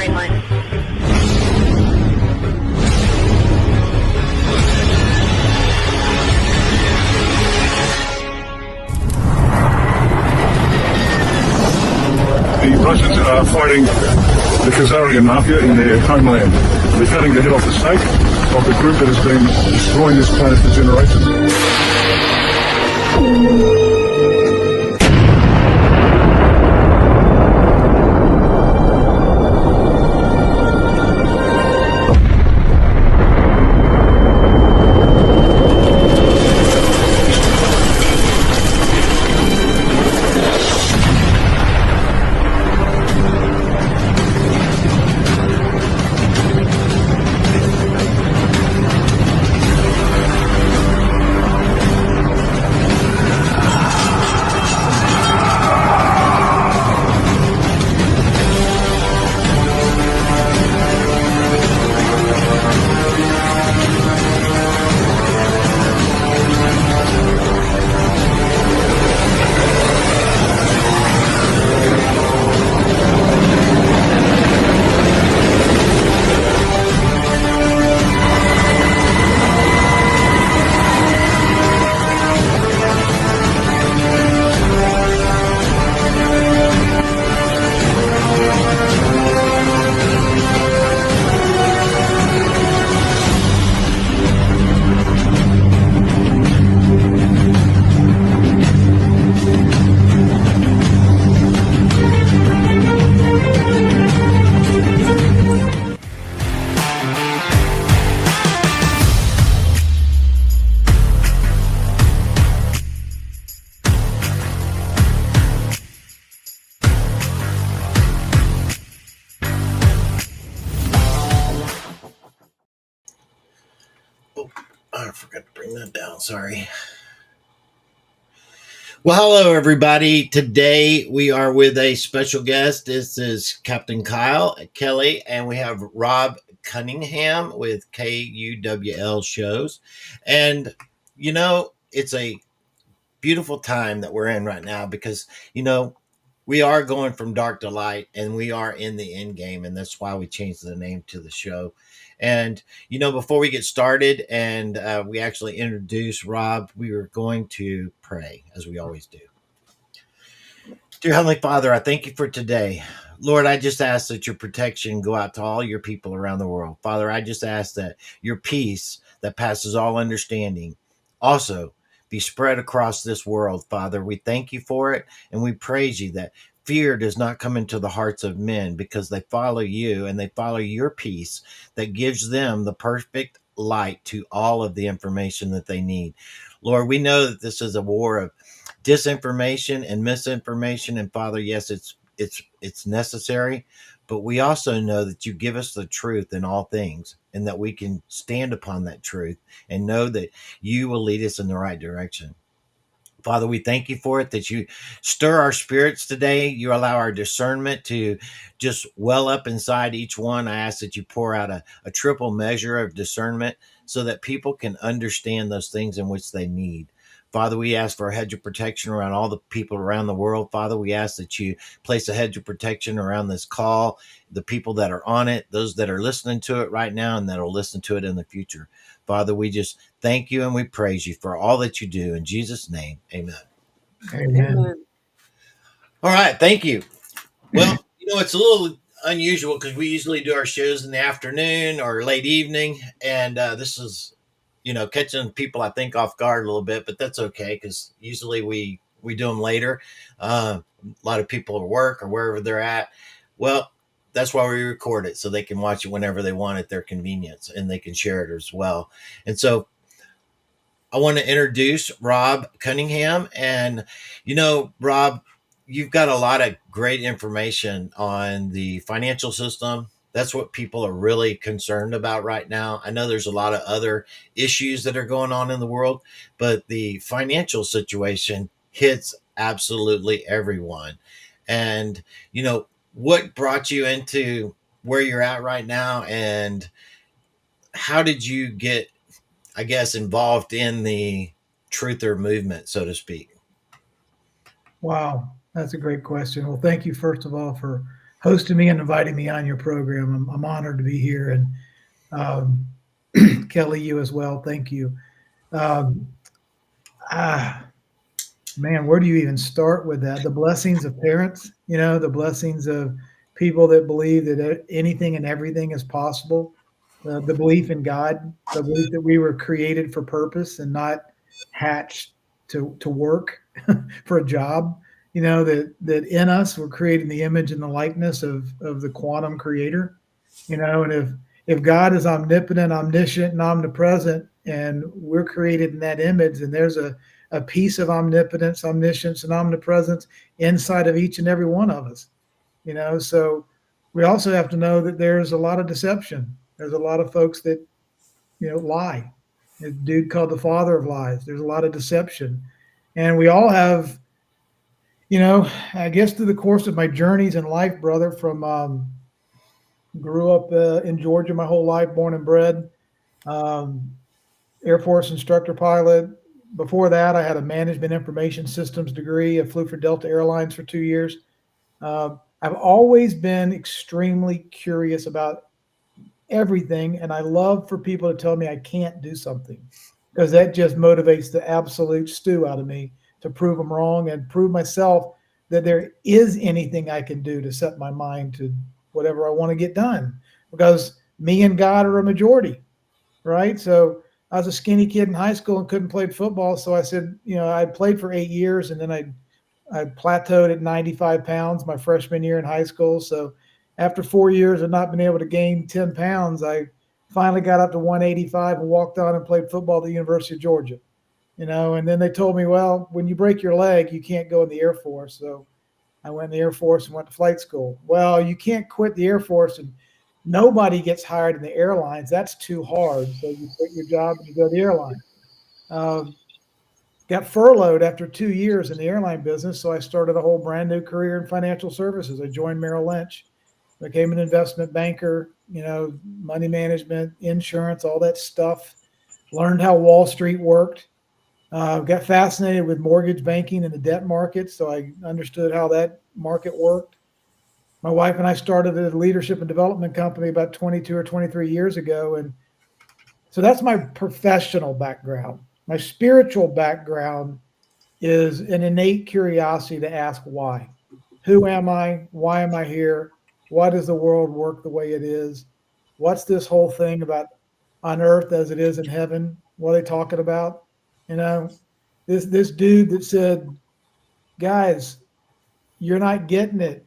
green line. The Russians are fighting the Khazarian mafia in their homeland. They're cutting the head off the snake of the group that has been destroying this planet for generations. I forgot to bring that down. Sorry. Well, hello, everybody. Today we are with a special guest. This is Captain Kyle Kelly, and we have Rob Cunningham with KUWL shows. And, you know, it's a beautiful time that we're in right now because, you know, we are going from dark to light and we are in the end game. And that's why we changed the name to the show. And, you know, before we get started and we actually introduce Rob, we are going to pray as we always do. Dear Heavenly Father, I thank you for today. Lord, I just ask that your protection go out to all your people around the world. Father, I just ask that your peace that passes all understanding also be spread across this world, Father. We thank you for it, and we praise you that fear does not come into the hearts of men because they follow you and they follow your peace that gives them the perfect light to all of the information that they need. Lord, we know that this is a war of disinformation and misinformation, and Father, yes, it's necessary, but we also know that you give us the truth in all things and that we can stand upon that truth and know that you will lead us in the right direction. Father, we thank you for it, that you stir our spirits today. You allow our discernment to just well up inside each one. I ask that you pour out a triple measure of discernment so that people can understand those things in which they need. Father, we ask for a hedge of protection around all the people around the world. Father, we ask that you place a hedge of protection around this call, the people that are on it, those that are listening to it right now and that will listen to it in the future. Father, we just thank you and we praise you for all that you do. In Jesus' name, amen. Amen. All right, thank you. Well, you know, it's a little unusual because we usually do our shows in the afternoon or late evening, and this is, you know, catching people, I think, off guard a little bit, but that's okay because usually we do them later. A lot of people at work or wherever they're at. Well, that's why we record it so they can watch it whenever they want at their convenience and they can share it as well. And so I want to introduce Rob Cunningham. And, you know, Rob, you've got a lot of great information on the financial system. That's what people are really concerned about right now. I know there's a lot of other issues that are going on in the world, but the financial situation hits absolutely everyone. And, you know, what brought you into where you're at right now, and how did you get, I guess, involved in the truther movement, so to speak? Wow, that's a great question. Well, thank you, first of all, for hosting me and inviting me on your program. I'm honored to be here. And um, Kelly, you as well. Thank you. Um, ah, Man, where do you even start with that? The blessings of parents, the blessings of people that believe that anything and everything is possible, the belief in God, the belief that we were created for purpose and not hatched to work for a job, that in us we're creating the image and the likeness of the quantum creator, and if God is omnipotent, omniscient, and omnipresent, and we're created in that image, and there's a piece of omnipotence, omniscience, and omnipresence inside of each and every one of us. So we also have to know that there's a lot of deception. There's a lot of folks that lie. A dude called the father of lies. There's a lot of deception, and we all have. I guess through the course of my journeys in life, brother, from grew up in Georgia my whole life, born and bred. Um, Air Force instructor pilot. Before that, I had a management information systems degree. I flew for Delta Airlines for 2 years. I've always been extremely curious about everything, and I love for people to tell me I can't do something, because that just motivates the absolute stew out of me to prove them wrong and prove myself that there is anything I can do to set my mind to whatever I want to get done, because me and God are a majority, right? So I was a skinny kid in high school and couldn't play football. So I said, I played for 8 years, and then I plateaued at 95 pounds my freshman year in high school. So after 4 years of not being able to gain 10 pounds, I finally got up to 185 and walked on and played football at the University of Georgia, and then they told me, well, when you break your leg, you can't go in the Air Force. So I went in the Air Force and went to flight school. Well, you can't quit the Air Force and nobody gets hired in the airlines. That's too hard. So you quit your job and you go to the airline. Got furloughed after 2 years in the airline business. So I started a whole brand new career in financial services. I joined Merrill Lynch, became an investment banker, money management, insurance, all that stuff. Learned how Wall Street worked. Got fascinated with mortgage banking and the debt market. So I understood how that market worked. My wife and I started a leadership and development company about 22 or 23 years ago. And so that's my professional background. My spiritual background is an innate curiosity to ask why. Who am I? Why am I here? Why does the world work the way it is? What's this whole thing about on earth as it is in heaven? What are they talking about? This dude that said, guys, you're not getting it.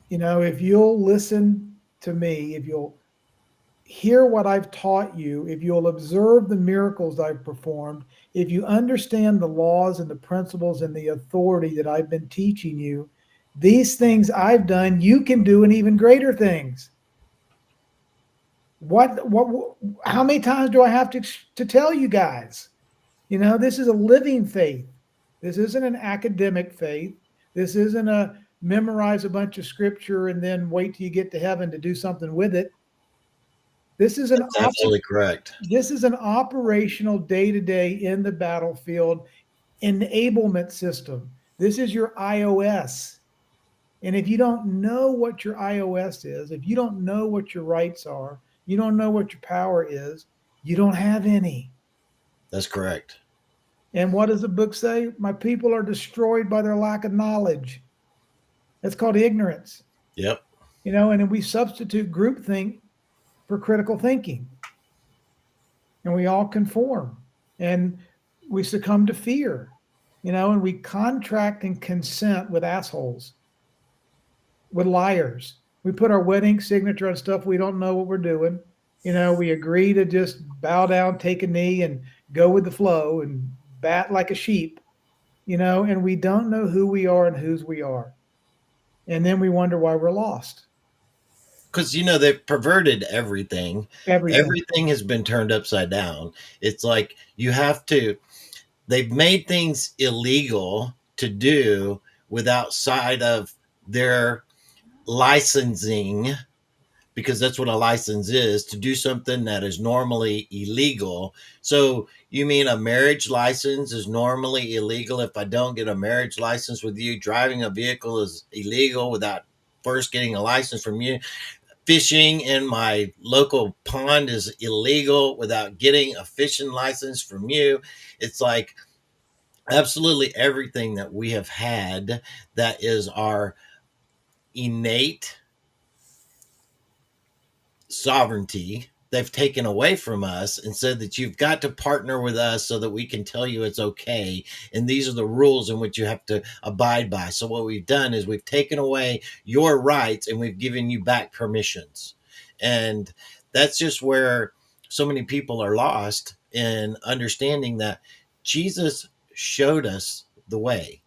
If you'll listen to me, if you'll hear what I've taught you, if you'll observe the miracles I've performed, if you understand the laws and the principles and the authority that I've been teaching you, these things I've done, you can do, and even greater things. How many times do I have to tell you guys? This is a living faith. This isn't an academic faith. This isn't a memorize a bunch of scripture and then wait till you get to heaven to do something with it. This is That's absolutely correct. This is an operational day-to-day in the battlefield enablement system. This is your iOS. And if you don't know what your iOS is, if you don't know what your rights are, you don't know what your power is, you don't have any. That's correct. And what does the book say? My people are destroyed by their lack of knowledge. That's called ignorance. Yep. And then we substitute groupthink for critical thinking. And we all conform. And we succumb to fear. And we contract and consent with assholes, with liars. We put our wedding signature on stuff we don't know what we're doing. We agree to just bow down, take a knee, and go with the flow and bat like a sheep, and we don't know who we are and whose we are. And then we wonder why we're lost. Because, they've perverted everything. Everything has been turned upside down. It's like they've made things illegal to do outside of their licensing, because that's what a license is, to do something that is normally illegal. So you mean a marriage license is normally illegal? If I don't get a marriage license with you, driving a vehicle is illegal without first getting a license from you. Fishing in my local pond is illegal without getting a fishing license from you. It's like absolutely everything that we have had that is our innate sovereignty, they've taken away from us and said that you've got to partner with us so that we can tell you it's okay. And these are the rules in which you have to abide by. So what we've done is we've taken away your rights and we've given you back permissions. And that's just where so many people are lost in understanding that Jesus showed us the way.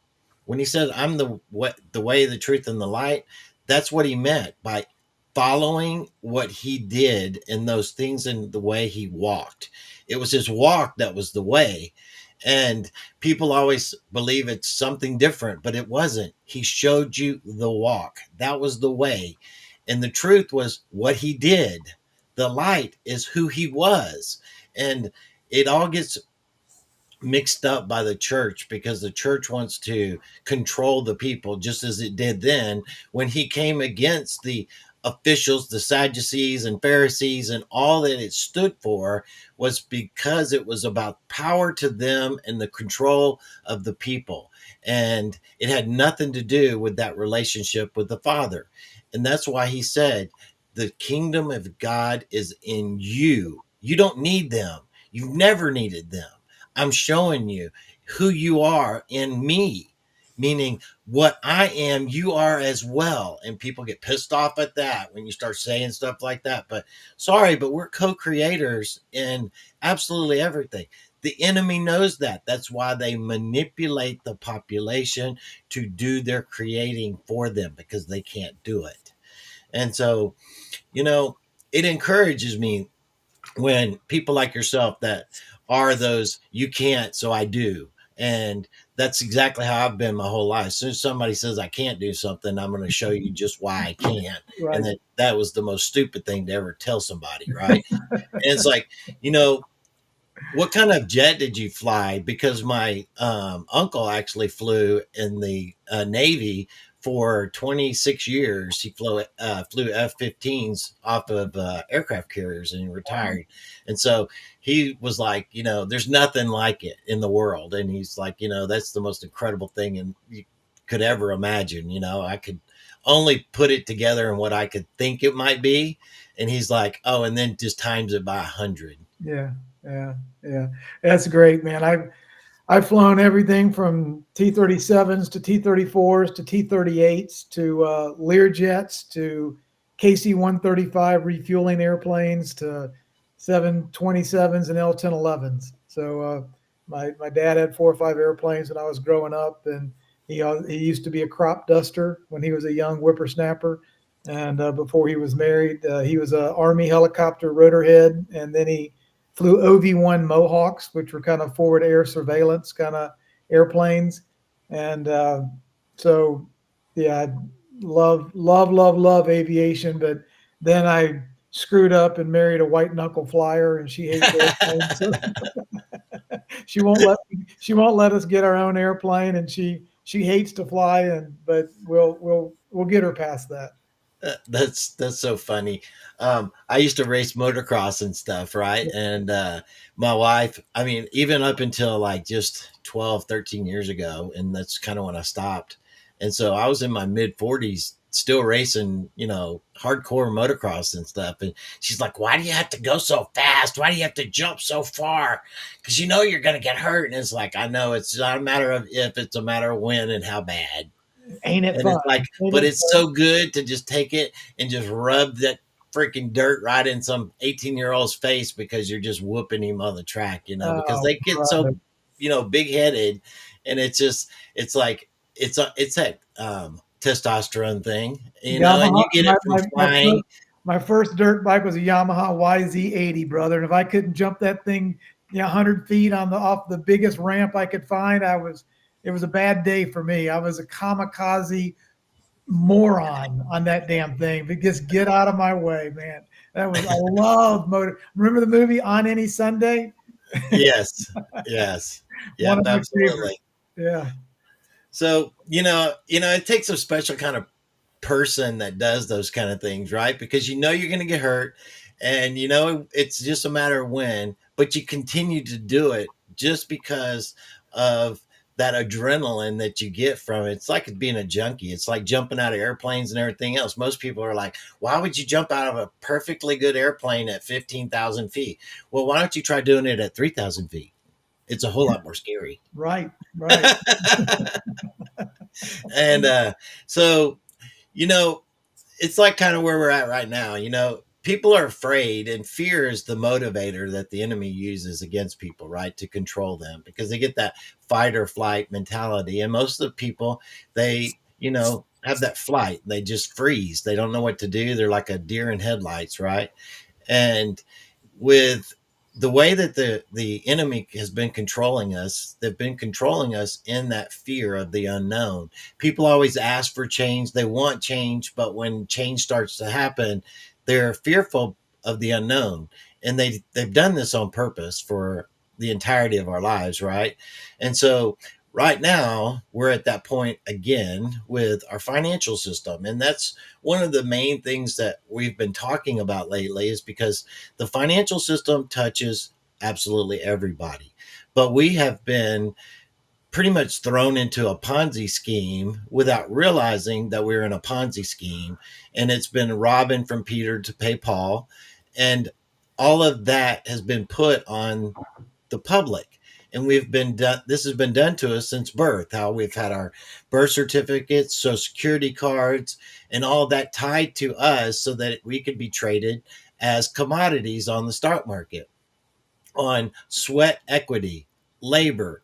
When he said, I'm the way, the truth, and the light, that's what he meant by following what he did in those things and the way he walked. It was his walk that was the way. And people always believe it's something different, but it wasn't. He showed you the walk. That was the way. And the truth was what he did. The light is who he was. And it all gets mixed up by the church because the church wants to control the people just as it did then when he came against the officials, the Sadducees and Pharisees, and all that it stood for was because it was about power to them and the control of the people. And it had nothing to do with that relationship with the Father. And that's why he said, the kingdom of God is in you. You don't need them. You've never needed them. I'm showing you who you are in me, meaning what I am, you are as well. And people get pissed off at that when you start saying stuff like that. But sorry, but we're co-creators in absolutely everything. The enemy knows that. That's why they manipulate the population to do their creating for them because they can't do it. And so, it encourages me when people like yourself that are those you can't, so I do. And that's exactly how I've been my whole life. As soon as somebody says I can't do something, I'm going to show you just why I can't. Right. And that was the most stupid thing to ever tell somebody, right? And it's like, what kind of jet did you fly? Because my uncle actually flew in the Navy for 26 years. He flew F-15s off of aircraft carriers and he retired. And so he was like, there's nothing like it in the world. And he's like, that's the most incredible thing and you could ever imagine. I could only put it together in what I could think it might be. And he's like, oh, and then just times it by 100. Yeah. That's great, man. I've flown everything from T-37s to T-34s to T-38s to Learjets to KC-135 refueling airplanes to 727s and L-1011s. So my dad had 4 or 5 airplanes when I was growing up, and he used to be a crop duster when he was a young whippersnapper. And before he was married, he was an Army helicopter rotor head, and then he flew OV-1 Mohawks, which were kind of forward air surveillance kind of airplanes. And so, yeah, I love aviation. But then I screwed up and married a white knuckle flyer, and she hates airplanes. So she won't let us get our own airplane, and she hates to fly. But we'll get her past that. That's so funny. I used to race motocross and stuff, right? And my wife, I mean, even up until like just 12, 13 years ago, and that's kind of when I stopped. And so I was in my mid 40s still racing, hardcore motocross and stuff. And she's like, why do you have to go so fast? Why do you have to jump so far? Because you're going to get hurt. And it's like, I know it's not a matter of if, it's a matter of when and how bad. Ain't it And fun? it's like, but it's so good to just take it and just rub that freaking dirt right in some 18-year-old's face because you're just whooping him on the track, because they get so, big headed, and it's like, it's that testosterone thing, Yamaha, and you get it from flying. My first dirt bike was a Yamaha YZ80, brother. And if I couldn't jump that thing, 100 feet off the biggest ramp I could find, it was a bad day for me. I was a kamikaze moron on that damn thing. But just get out of my way, man. I love motor. Remember the movie On Any Sunday? Yes. Yeah, absolutely. Yeah. So, it takes a special kind of person that does those kind of things, right? Because you know you're going to get hurt, and you know it's just a matter of when, but you continue to do it just because of that adrenaline that you get from it. It's like being a junkie. It's like jumping out of airplanes and everything else. Most people are like, why would you jump out of a perfectly good airplane at 15,000 feet? Well, why don't you try doing it at 3,000 feet? It's a whole lot more scary. Right, right. And so, you know, it's like kind of where we're at right now. You know, people are afraid, and fear is the motivator that the enemy uses against people, right? To control them, because they get that fight or flight mentality. And most of the people, they, you know, have that flight. They just freeze. They don't know what to do. They're like a deer in headlights, right? And with the way that the enemy has been controlling us, they've been controlling us in that fear of the unknown. People always ask for change. They want change, but when change starts to happen, they're fearful of the unknown. And they've done this on purpose for the entirety of our lives, right? And so right now we're at that point again with our financial system. And that's one of the main things that we've been talking about lately, is because the financial system touches absolutely everybody. But we have been pretty much thrown into a Ponzi scheme without realizing that we're in a Ponzi scheme. And it's been robbing from Peter to pay Paul. And all of that has been put on the public. And this has been done to us since birth, how we've had our birth certificates, social security cards, and all that tied to us so that we could be traded as commodities on the stock market, on sweat equity, labor,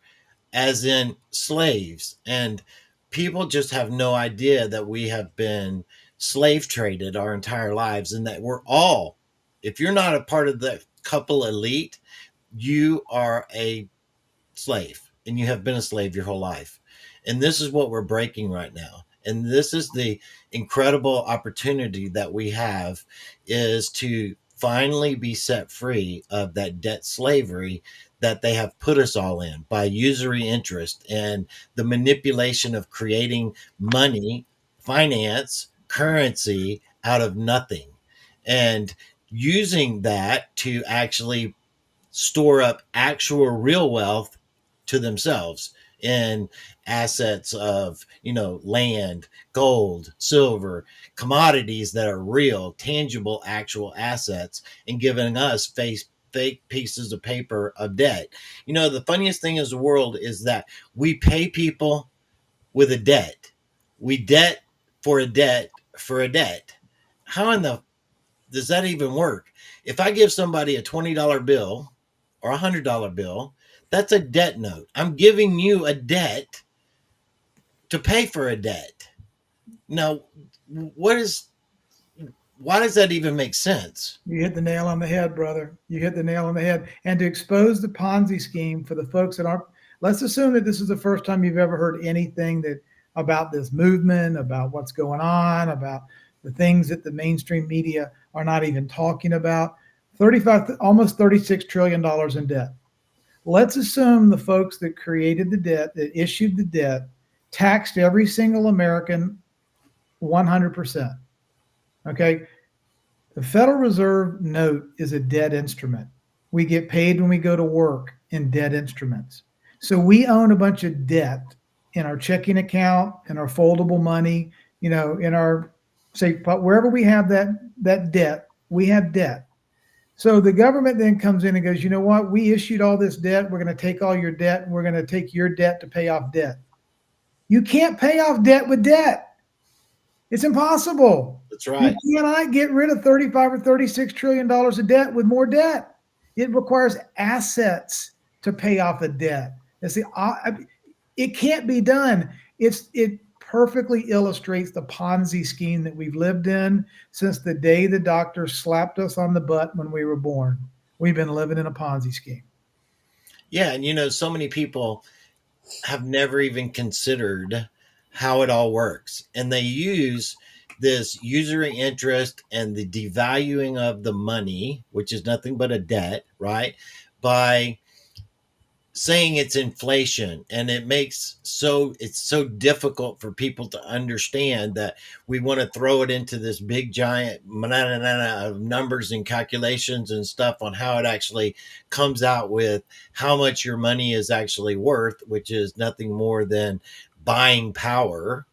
as in slaves. And people just have no idea that we have been slave traded our entire lives, and that we're all, if you're not a part of the couple elite, you are a slave, and you have been a slave your whole life. And this is what we're breaking right now. And this is the incredible opportunity that we have, is to finally be set free of that debt slavery that they have put us all in by usury interest and the manipulation of creating money, finance, currency out of nothing, and using that to actually store up actual real wealth to themselves in assets of, you know, land, gold, silver, commodities that are real, tangible, actual assets, and giving us fake pieces of paper of debt. You know, the funniest thing in the world is that we pay people with a debt. We debt for a debt for a debt. How in the does that even work? If I give somebody a $20 bill or a $100 bill, that's a debt note. I'm giving you a debt to pay for a debt. Now, why does that even make sense? You hit the nail on the head, brother. You hit the nail on the head. And to expose the Ponzi scheme for the folks that aren't, let's assume that this is the first time you've ever heard anything about this movement, about what's going on, about the things that the mainstream media are not even talking about. Almost $36 trillion in debt. Let's assume the folks that created the debt, that issued the debt, taxed every single American 100%. Okay. The Federal Reserve note is a debt instrument. We get paid when we go to work in debt instruments. So we own a bunch of debt in our checking account, in our foldable money, you know, in our safe, wherever we have that debt, we have debt. So the government then comes in and goes, you know what? We issued all this debt. We're going to take all your debt, and we're going to take your debt to pay off debt. You can't pay off debt with debt. It's impossible. That's right. You cannot get rid of $35 or $36 trillion of debt with more debt. It requires assets to pay off a debt. It can't be done. It perfectly illustrates the Ponzi scheme that we've lived in since the day the doctor slapped us on the butt when we were born. We've been living in a Ponzi scheme. Yeah, and you know, so many people have never even considered how it all works. And they use this usury interest and the devaluing of the money, which is nothing but a debt, right? By saying it's inflation, and it's so difficult for people to understand that we want to throw it into this big giant of numbers and calculations and stuff on how it actually comes out with how much your money is actually worth, which is nothing more than buying power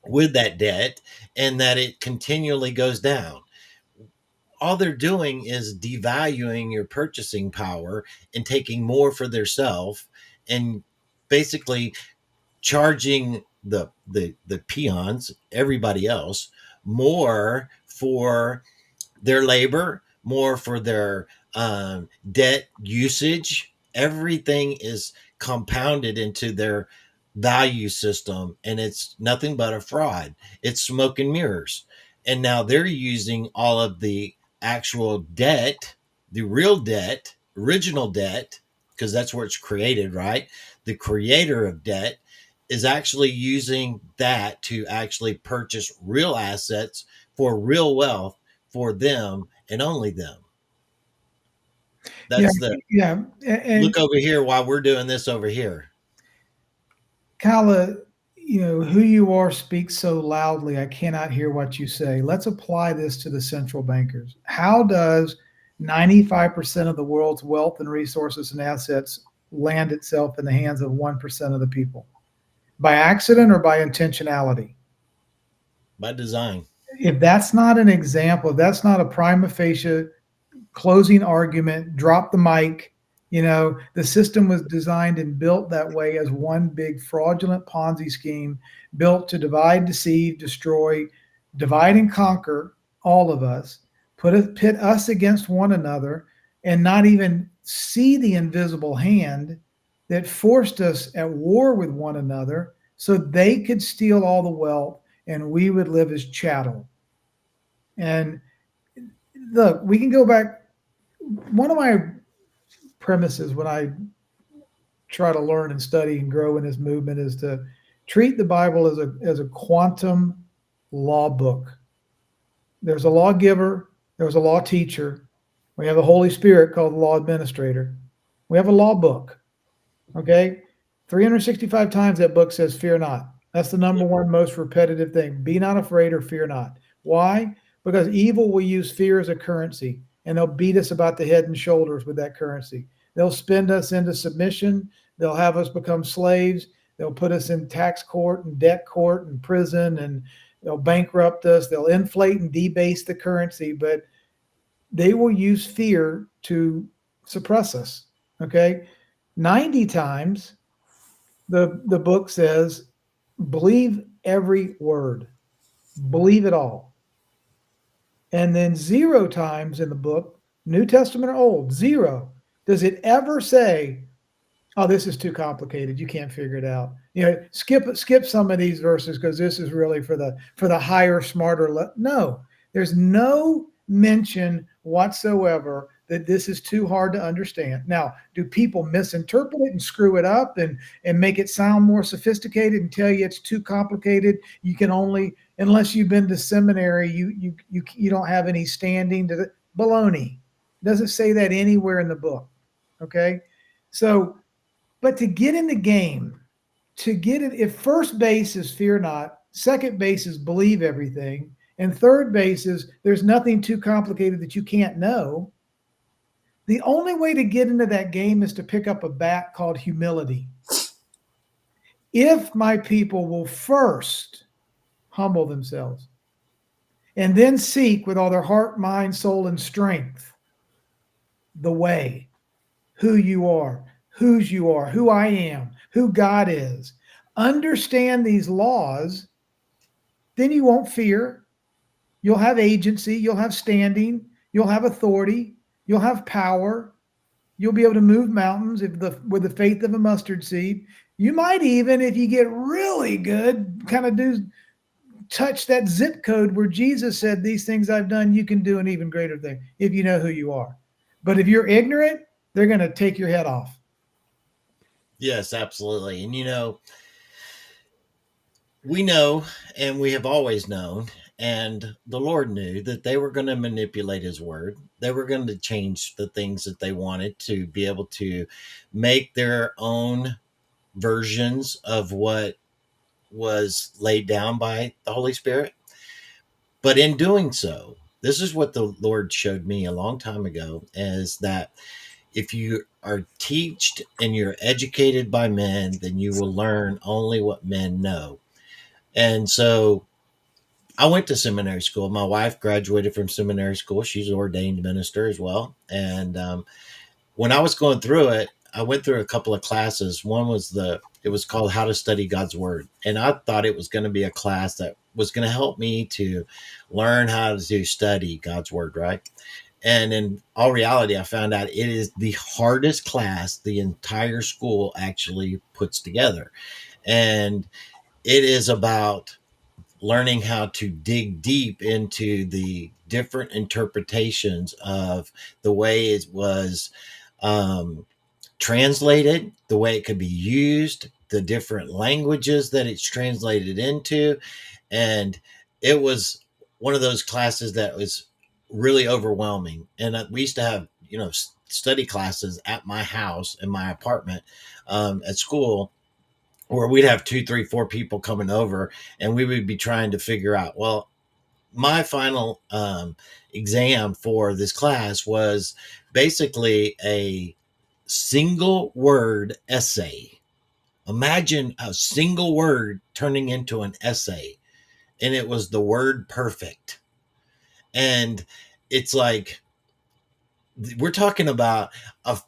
with that debt, and that it continually goes down. All they're doing is devaluing your purchasing power and taking more for themselves, and basically charging the peons, everybody else, more for their labor, more for their debt usage. Everything is compounded into their value system, and it's nothing but a fraud. It's smoke and mirrors. And now they're using all of the actual debt, the real debt, original debt, because that's where it's created, right? The creator of debt is actually using that to actually purchase real assets for real wealth for them and only them. Yeah, That's the yeah. And look over here while we're doing this over here. Kyla, who you are speaks so loudly, I cannot hear what you say. Let's apply this to the central bankers. How does 95% of the world's wealth and resources and assets land itself in the hands of 1% of the people? By accident or by intentionality? By design. If that's not an example, if that's not a prima facie closing argument, drop the mic. The system was designed and built that way as one big fraudulent Ponzi scheme built to divide, deceive, destroy, divide and conquer all of us, pit us against one another, and not even see the invisible hand that forced us at war with one another so they could steal all the wealth and we would live as chattel. And look, we can go back. One of my premises when I try to learn and study and grow in this movement is to treat the Bible as a quantum law book. There's a lawgiver, there's a law teacher. We have the Holy Spirit called the law administrator. We have a law book. Okay? 365 times that book says, fear not. That's the number one most repetitive thing. Be not afraid or fear not. Why? Because evil will use fear as a currency, and they'll beat us about the head and shoulders with that currency. They'll spend us into submission. They'll have us become slaves. They'll put us in tax court and debt court and prison, and they'll bankrupt us. They'll inflate and debase the currency, but they will use fear to suppress us. Okay? 90 times the book says, believe every word. Believe it all. And then 0 times in the book, New Testament or Old, 0, does it ever say, oh, this is too complicated, you can't figure it out. Skip some of these verses because this is really for the higher, smarter. No, there's no mention whatsoever that this is too hard to understand. Now, do people misinterpret it and screw it up and make it sound more sophisticated and tell you it's too complicated? You can only, unless you've been to seminary, you don't have any standing to the baloney. It doesn't say that anywhere in the book. Okay, so but to get in the game, to get it, if first base is fear not, second base is believe everything, and third base is there's nothing too complicated that you can't know. The only way to get into that game is to pick up a bat called humility. If my people will first humble themselves and then seek with all their heart, mind, soul, and strength the way, who you are, whose you are, who I am, who God is, understand these laws, then you won't fear. You'll have agency, you'll have standing, you'll have authority, you'll have power. You'll be able to move mountains with the faith of a mustard seed. You might even, if you get really good, kind of touch that zip code where Jesus said, these things I've done, you can do an even greater thing if you know who you are. But if you're ignorant, they're going to take your head off. Yes, absolutely. And we know, and we have always known, And the Lord knew that they were going to manipulate his word. They were going to change the things that they wanted to be able to make their own versions of what was laid down by the Holy Spirit. But in doing so, this is what the Lord showed me a long time ago, is that if you are taught and you're educated by men, then you will learn only what men know. And so I went to seminary school. My wife graduated from seminary school. She's an ordained minister as well. And when I was going through it, I went through a couple of classes. One was it was called How to Study God's Word. And I thought it was going to be a class that was going to help me to learn how to study God's Word, right? And in all reality, I found out it is the hardest class the entire school actually puts together. And it is about learning how to dig deep into the different interpretations of the way it was translated, the way it could be used, the different languages that it's translated into. And it was one of those classes that was really overwhelming. And we used to have, study classes at my house in my apartment at school, where we'd have 2, 3, 4 people coming over, and we would be trying to figure out, well, my final exam for this class was basically a single word essay. Imagine a single word turning into an essay, and it was the word perfect. And it's like, we're talking about a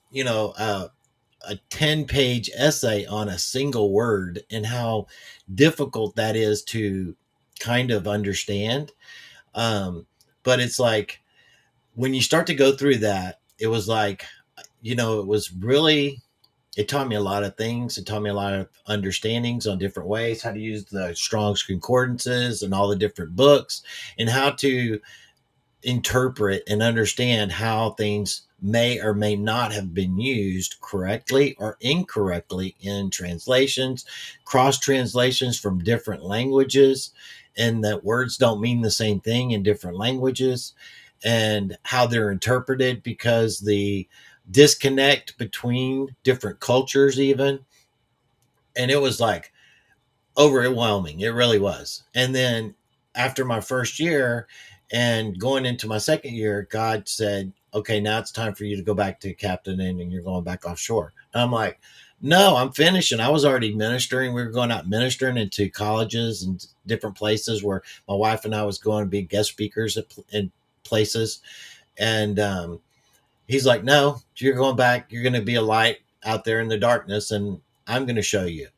10-page essay on a single word, and how difficult that is to kind of understand. But it's like, when you start to go through that, it was like, it was really, it taught me a lot of things. It taught me a lot of understandings on different ways, how to use the Strong's Concordances and all the different books, and how to interpret and understand how things may or may not have been used correctly or incorrectly in translations, cross translations from different languages, and that words don't mean the same thing in different languages, and how they're interpreted because the disconnect between different cultures even. And it was like overwhelming. It really was. And then after my first year and going into my second year, God said, okay, now it's time for you to go back to captain, and you're going back offshore. And I'm like, no, I'm finishing. I was already ministering. We were going out ministering into colleges and different places where my wife and I was going to be guest speakers in places. And he's like, no, you're going back. You're going to be a light out there in the darkness, and I'm going to show you.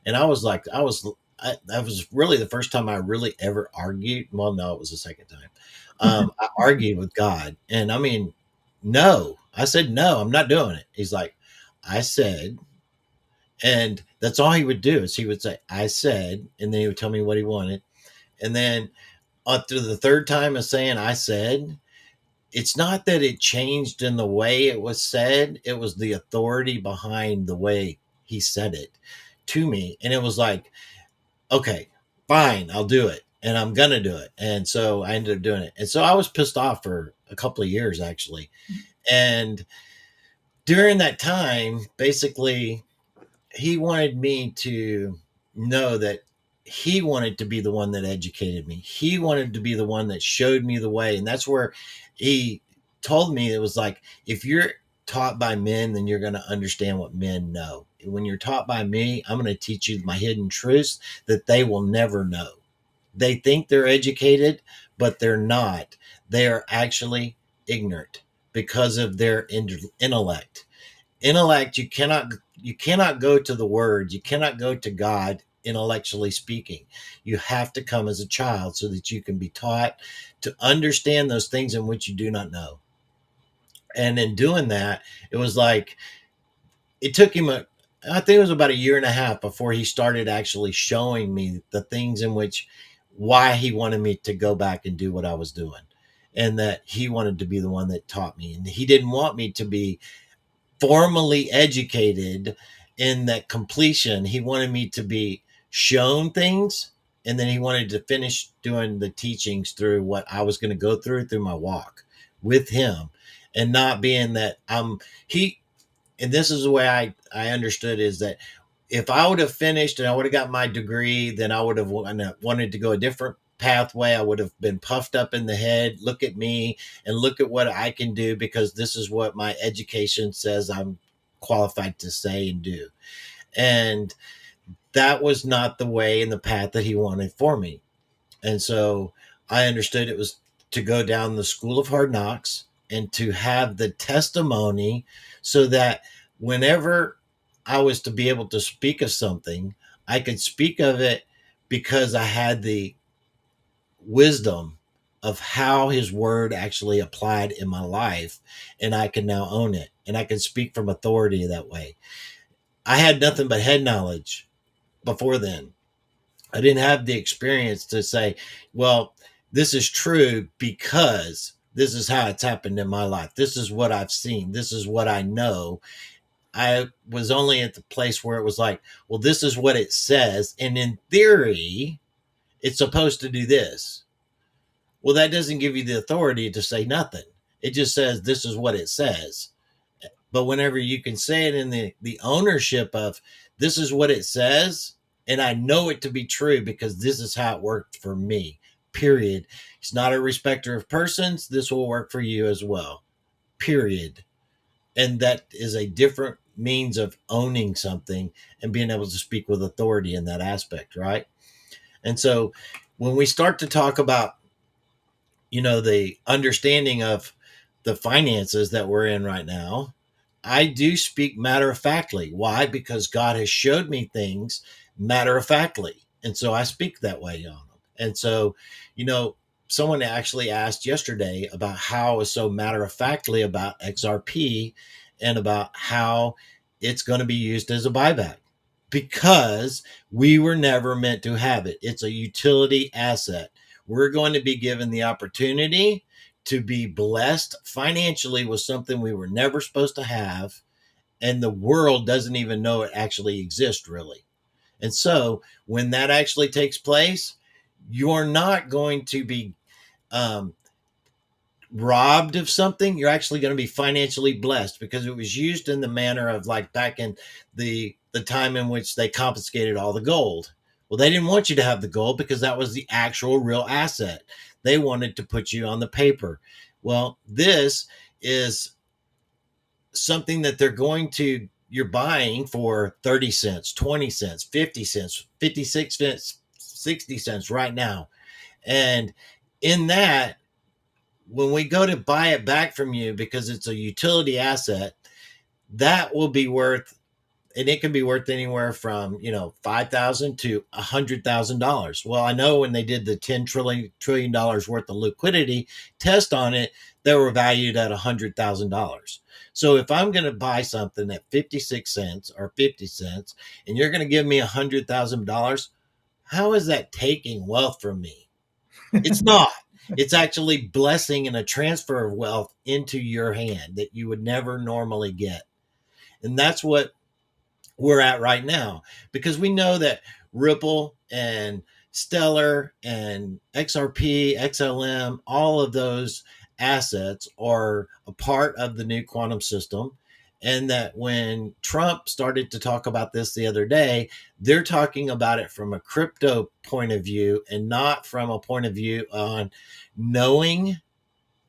And I was like, that was really the first time I really ever argued. Well, no, it was the second time. I argued with God. And I mean, no, I said, no, I'm not doing it. He's like, I said, and that's all he would do, is he would say, I said, and then he would tell me what he wanted. And then after the third time of saying, I said, it's not that it changed in the way it was said. It was the authority behind the way he said it to me. And it was like, okay, fine, I'll do it. And I'm going to do it. And so I ended up doing it. And so I was pissed off for a couple of years, actually. And during that time, basically, he wanted me to know that he wanted to be the one that educated me. He wanted to be the one that showed me the way. And that's where he told me, it was like, if you're taught by men, then you're going to understand what men know. When you're taught by me, I'm going to teach you my hidden truths that they will never know. They think they're educated, but they're not. They are actually ignorant because of their intellect. Intellect, you cannot go to the word. You cannot go to God intellectually speaking. You have to come as a child so that you can be taught to understand those things in which you do not know. And in doing that, it was like, it took him I think it was about a year and a half before he started actually showing me the things in which, why he wanted me to go back and do what I was doing. And that he wanted to be the one that taught me. And he didn't want me to be formally educated in that completion. He wanted me to be shown things And then he wanted to finish doing the teachings through what I was going to go through my walk with him, and not being that and this is the way I understood, is that if I would have finished and I would have got my degree, then I would have wanted to go a different pathway. I would have been puffed up in the head. Look at me and look at what I can do, because this is what my education says I'm qualified to say and do. And that was not the way and the path that he wanted for me. And so I understood it was to go down the school of hard knocks and to have the testimony, so that whenever I was to be able to speak of something, I could speak of it because I had the wisdom of how his word actually applied in my life, and I can now own it, and I can speak from authority that way. I had nothing but head knowledge before then. I didn't have the experience to say, well, this is true because this is how it's happened in my life. This is what I've seen. This is what I know. I was only at the place where it was like, well, this is what it says. And in theory, it's supposed to do this. Well, that doesn't give you the authority to say nothing. It just says, this is what it says. But whenever you can say it in the ownership of, this is what it says, and I know it to be true because this is how it worked for me, period. It's not a respecter of persons. This will work for you as well, period. And that is a different means of owning something and being able to speak with authority in that aspect, right? And so when we start to talk about, the understanding of the finances that we're in right now, I do speak matter of factly. Why? Because God has showed me things matter of factly. And so I speak that way on them. And so, someone actually asked yesterday about how I was so matter of factly about XRP and about how it's going to be used as a buyback, because we were never meant to have it. It's a utility asset. We're going to be given the opportunity to be blessed financially with something we were never supposed to have, and the world doesn't even know it actually exists, really. And so when that actually takes place, you're not going to be robbed of something. You're actually going to be financially blessed, because it was used in the manner of like back in the time in which they confiscated all the gold. Well, they didn't want you to have the gold because that was the actual real asset. They wanted to put you on the paper. Well, this is something that you're buying for 30 cents, 20 cents, 50 cents, 56 cents, 60 cents right now. And in that, when we go to buy it back from you, because it's a utility asset, that will be worth, and it can be worth anywhere from, $5,000 to $100,000. Well, I know when they did the $10 trillion worth of liquidity test on it, they were valued at $100,000. So if I'm going to buy something at 56 cents or 50 cents, and you're going to give me $100,000, how is that taking wealth from me? It's not. It's actually blessing and a transfer of wealth into your hand that you would never normally get. And that's what we're at right now, because we know that Ripple and Stellar and XRP, XLM, all of those assets are a part of the new quantum system. And that when Trump started to talk about this the other day, they're talking about it from a crypto point of view and not from a point of view on knowing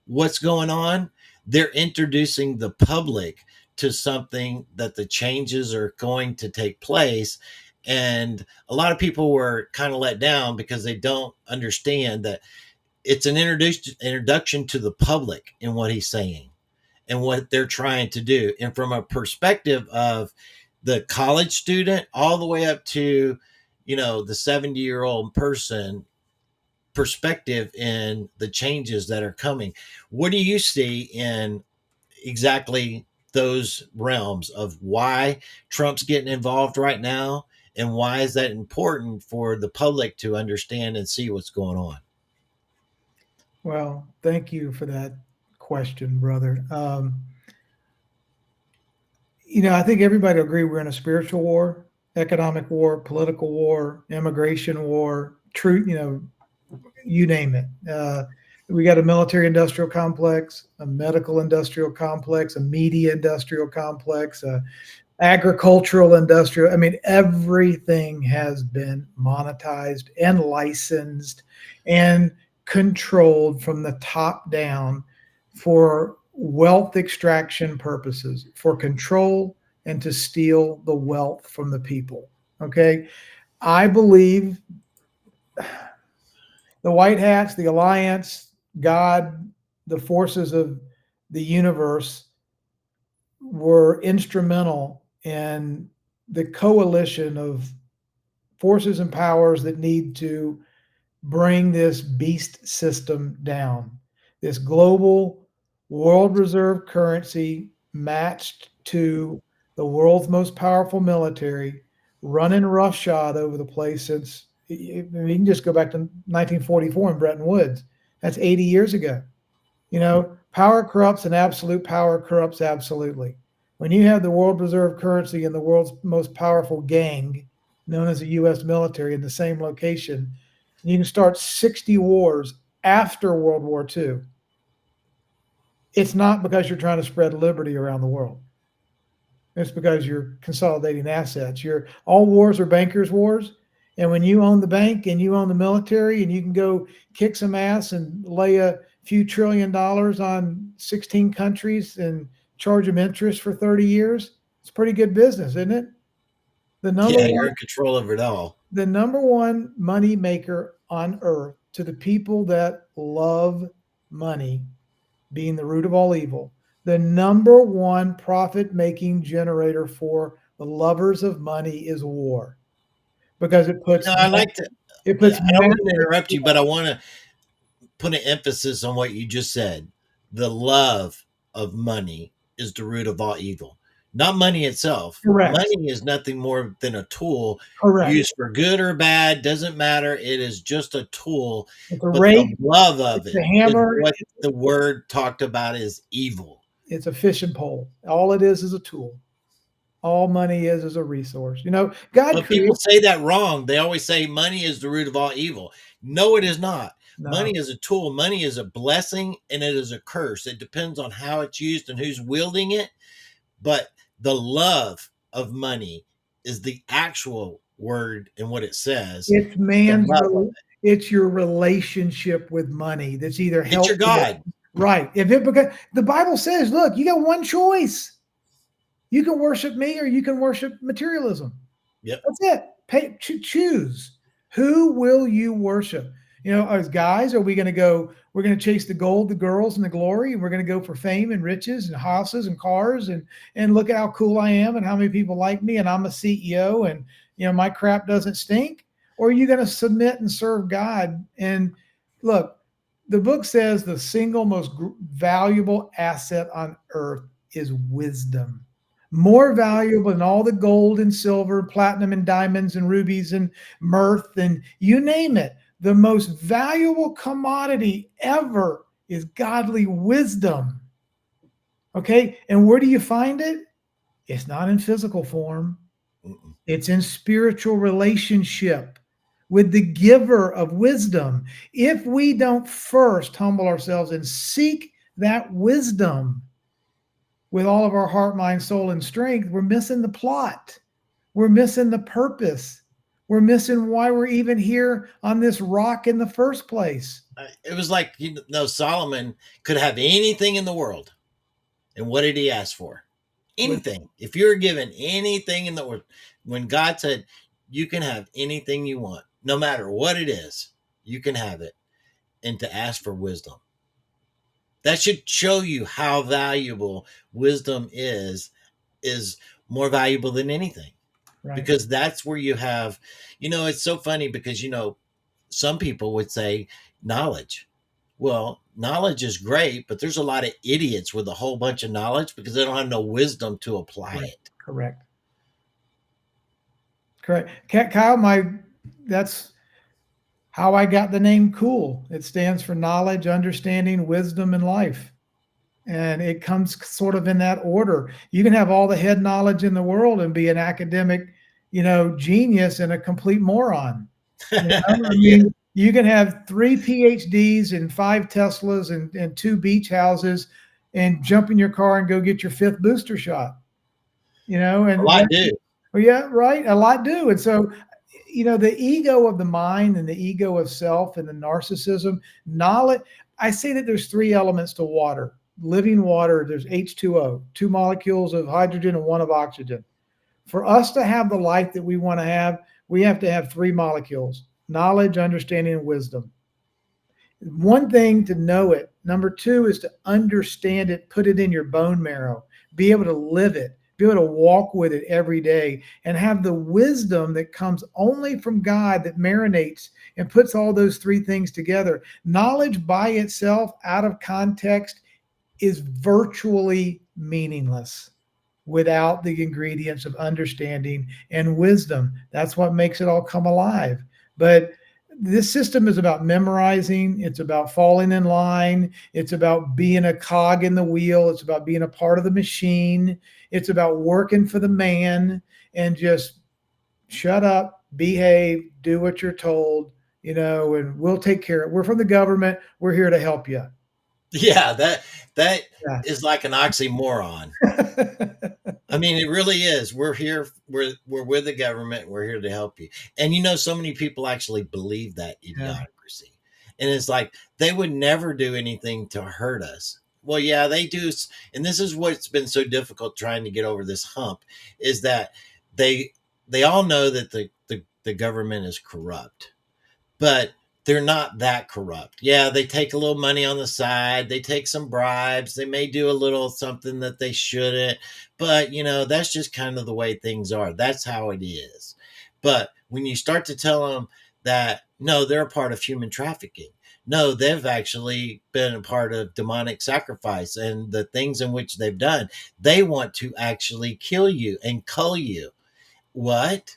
what's going on. They're introducing the public to something that the changes are going to take place. And a lot of people were kind of let down because they don't understand that it's an introduction to the public in what he's saying and what they're trying to do. And from a perspective of the college student all the way up to, the 70-year-old person perspective in the changes that are coming. What do you see in exactly those realms of why Trump's getting involved right now, and why is that important for the public to understand and see what's going on? Well, thank you for that question, brother. I think everybody will agree we're in a spiritual war, economic war, political war, immigration war, true, you name it. We got a military industrial complex, a medical industrial complex, a media industrial complex, a agricultural industrial. I mean, everything has been monetized and licensed and controlled from the top down for wealth extraction purposes, for control and to steal the wealth from the people. Okay. I believe the white hats, the alliance, God, the forces of the universe were instrumental in the coalition of forces and powers that need to bring this beast system down. This global world reserve currency matched to the world's most powerful military, running roughshod over the place since, you can just go back to 1944 in Bretton Woods. That's 80 years ago. Power corrupts and absolute power corrupts absolutely. When you have the world reserve currency and the world's most powerful gang, known as the U.S. military, in the same location, you can start 60 wars after World War II. It's not because you're trying to spread liberty around the world. It's because you're consolidating assets. All wars are bankers' wars. And when you own the bank and you own the military and you can go kick some ass and lay a few $1 trillion on 16 countries and charge them interest for 30 years, it's pretty good business, isn't it? You're in control of it all. The number one money maker on earth, to the people that love money being the root of all evil, the number one profit-making generator for the lovers of money is war. Because it puts... I like to... I don't want to interrupt you, but I want to put an emphasis on what you just said. The love of money is the root of all evil. Not money itself. Correct. Money is nothing more than a tool. Correct. Used for good or bad, doesn't matter. It is just a tool. It's a rake, the love of it, the hammer, what the word talked about is evil. It's a fishing pole. All it is a tool. All money is a resource. God. People say that wrong. They always say money is the root of all evil. No, it is not. No. Money is a tool. Money is a blessing and it is a curse. It depends on how it's used and who's wielding it. But the love of money is the actual word and what it says. It's it's your relationship with money that's either helpful. It's your God. Right. Because the Bible says, look, you got one choice. You can worship me or you can worship materialism. Yep. That's it. Choose. Who will you worship? As guys, are we going to go, we're going to chase the gold, the girls, and the glory, and we're going to go for fame and riches and houses and cars and look at how cool I am and how many people like me and I'm a CEO and, my crap doesn't stink? Or are you going to submit and serve God? And look, the book says the single most valuable asset on earth is wisdom. More valuable than all the gold and silver, platinum and diamonds and rubies and mirth and you name it. The most valuable commodity ever is godly wisdom. Okay? And where do you find it? It's not in physical form. It's in spiritual relationship with the giver of wisdom. If we don't first humble ourselves and seek that wisdom with all of our heart, mind, soul, and strength, we're missing the plot. We're missing the purpose. We're missing why we're even here on this rock in the first place. It was like, Solomon could have anything in the world. And what did he ask for? Anything. If you're given anything in the world, when God said, you can have anything you want, no matter what it is, you can have it. And to ask for wisdom. That should show you how valuable wisdom is more valuable than anything. Right. Because that's where you have, it's so funny because, some people would say knowledge. Well, knowledge is great, but there's a lot of idiots with a whole bunch of knowledge because they don't have no wisdom to apply it. Correct. Kyle, that's how I got the name Cool. It stands for knowledge, understanding, wisdom, and life. And it comes sort of in that order. You can have all the head knowledge in the world and be an academic, genius and a complete moron. You know, I Yeah. mean, you can have 3 PhDs and 5 Teslas and 2 beach houses and jump in your car and go get your 5th booster shot, you know, Well, and I that, do. well, yeah, right. A lot do. And so, you know, the ego of the mind and the ego of self and the narcissism, knowledge. I say that there's 3 elements to water. Living water, there's H2O, 2 molecules of hydrogen and 1 of oxygen. For us to have the life that we want to have, we have to have 3 molecules: knowledge, understanding, and wisdom. One thing to know it. Number 2 is to understand it, put it in your bone marrow, be able to live it, be able to walk with it every day, and have the wisdom that comes only from God that marinates and puts all those 3 things together. Knowledge by itself, out of context, is virtually meaningless without the ingredients of understanding and wisdom. That's what makes it all come alive. But this system is about memorizing. It's about falling in line. It's about being a cog in the wheel. It's about being a part of the machine. It's about working for the man and just shut up, behave, do what you're told, you know, and we'll take care of it. We're from the government. We're here to help you. Yeah, that Yeah. is like an oxymoron. I mean, it really is. We're here. We're with the government. We're here to help you. And you know, so many people actually believe that Yeah. idiocracy, and it's like they would never do anything to hurt us. Well, yeah, they do. And this is what's been so difficult trying to get over this hump is that they they all know that the government is corrupt, but they're not that corrupt. Yeah, they take a little money on the side, they take some bribes, they may do a little something that they shouldn't, but you know, that's just kind of the way things are. That's how it is. But when you start to tell them that no, they're a part of human trafficking. No, they've actually been a part of demonic sacrifice and the things in which they've done. They want to actually kill you and cull you. What?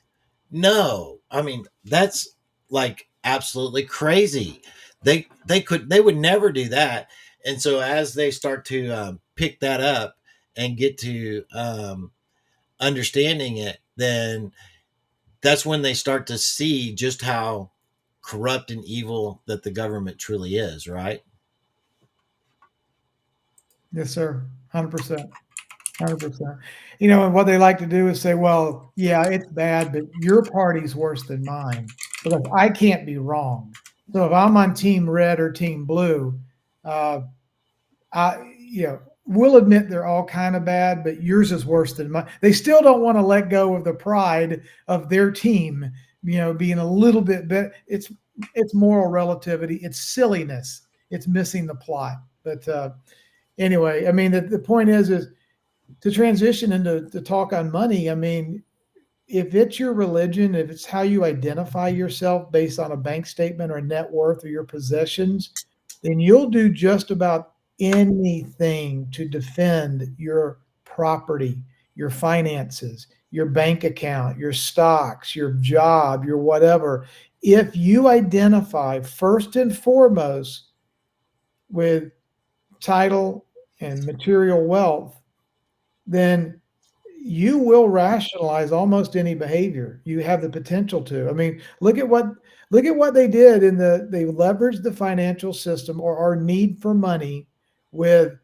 No. I mean, that's like absolutely crazy. They would never do that. And so as they start to pick that up and get to understanding it, then that's when they start to see just how corrupt and evil that the government truly is, right? Yes, sir. 100%. 100%. You know, and what they like to do is say, well, yeah, it's bad, but your party's worse than mine because I can't be wrong. So if I'm on team red or team blue, uh, we'll admit they're all kind of bad, but yours is worse than mine. They still don't want to let go of the pride of their team, you know, being a little bit better. It's moral relativity. It's silliness. It's missing the plot. But anyway, I mean, the point is to transition into the talk on money. I mean, if it's your religion, if it's how you identify yourself based on a bank statement or a net worth or your possessions, then you'll do just about anything to defend your property, your finances, your bank account, your stocks, your job, your whatever. If you identify first and foremost with title and material wealth, then you will rationalize almost any behavior. You have the potential to. I mean, look at what they did they leveraged the financial system or our need for money with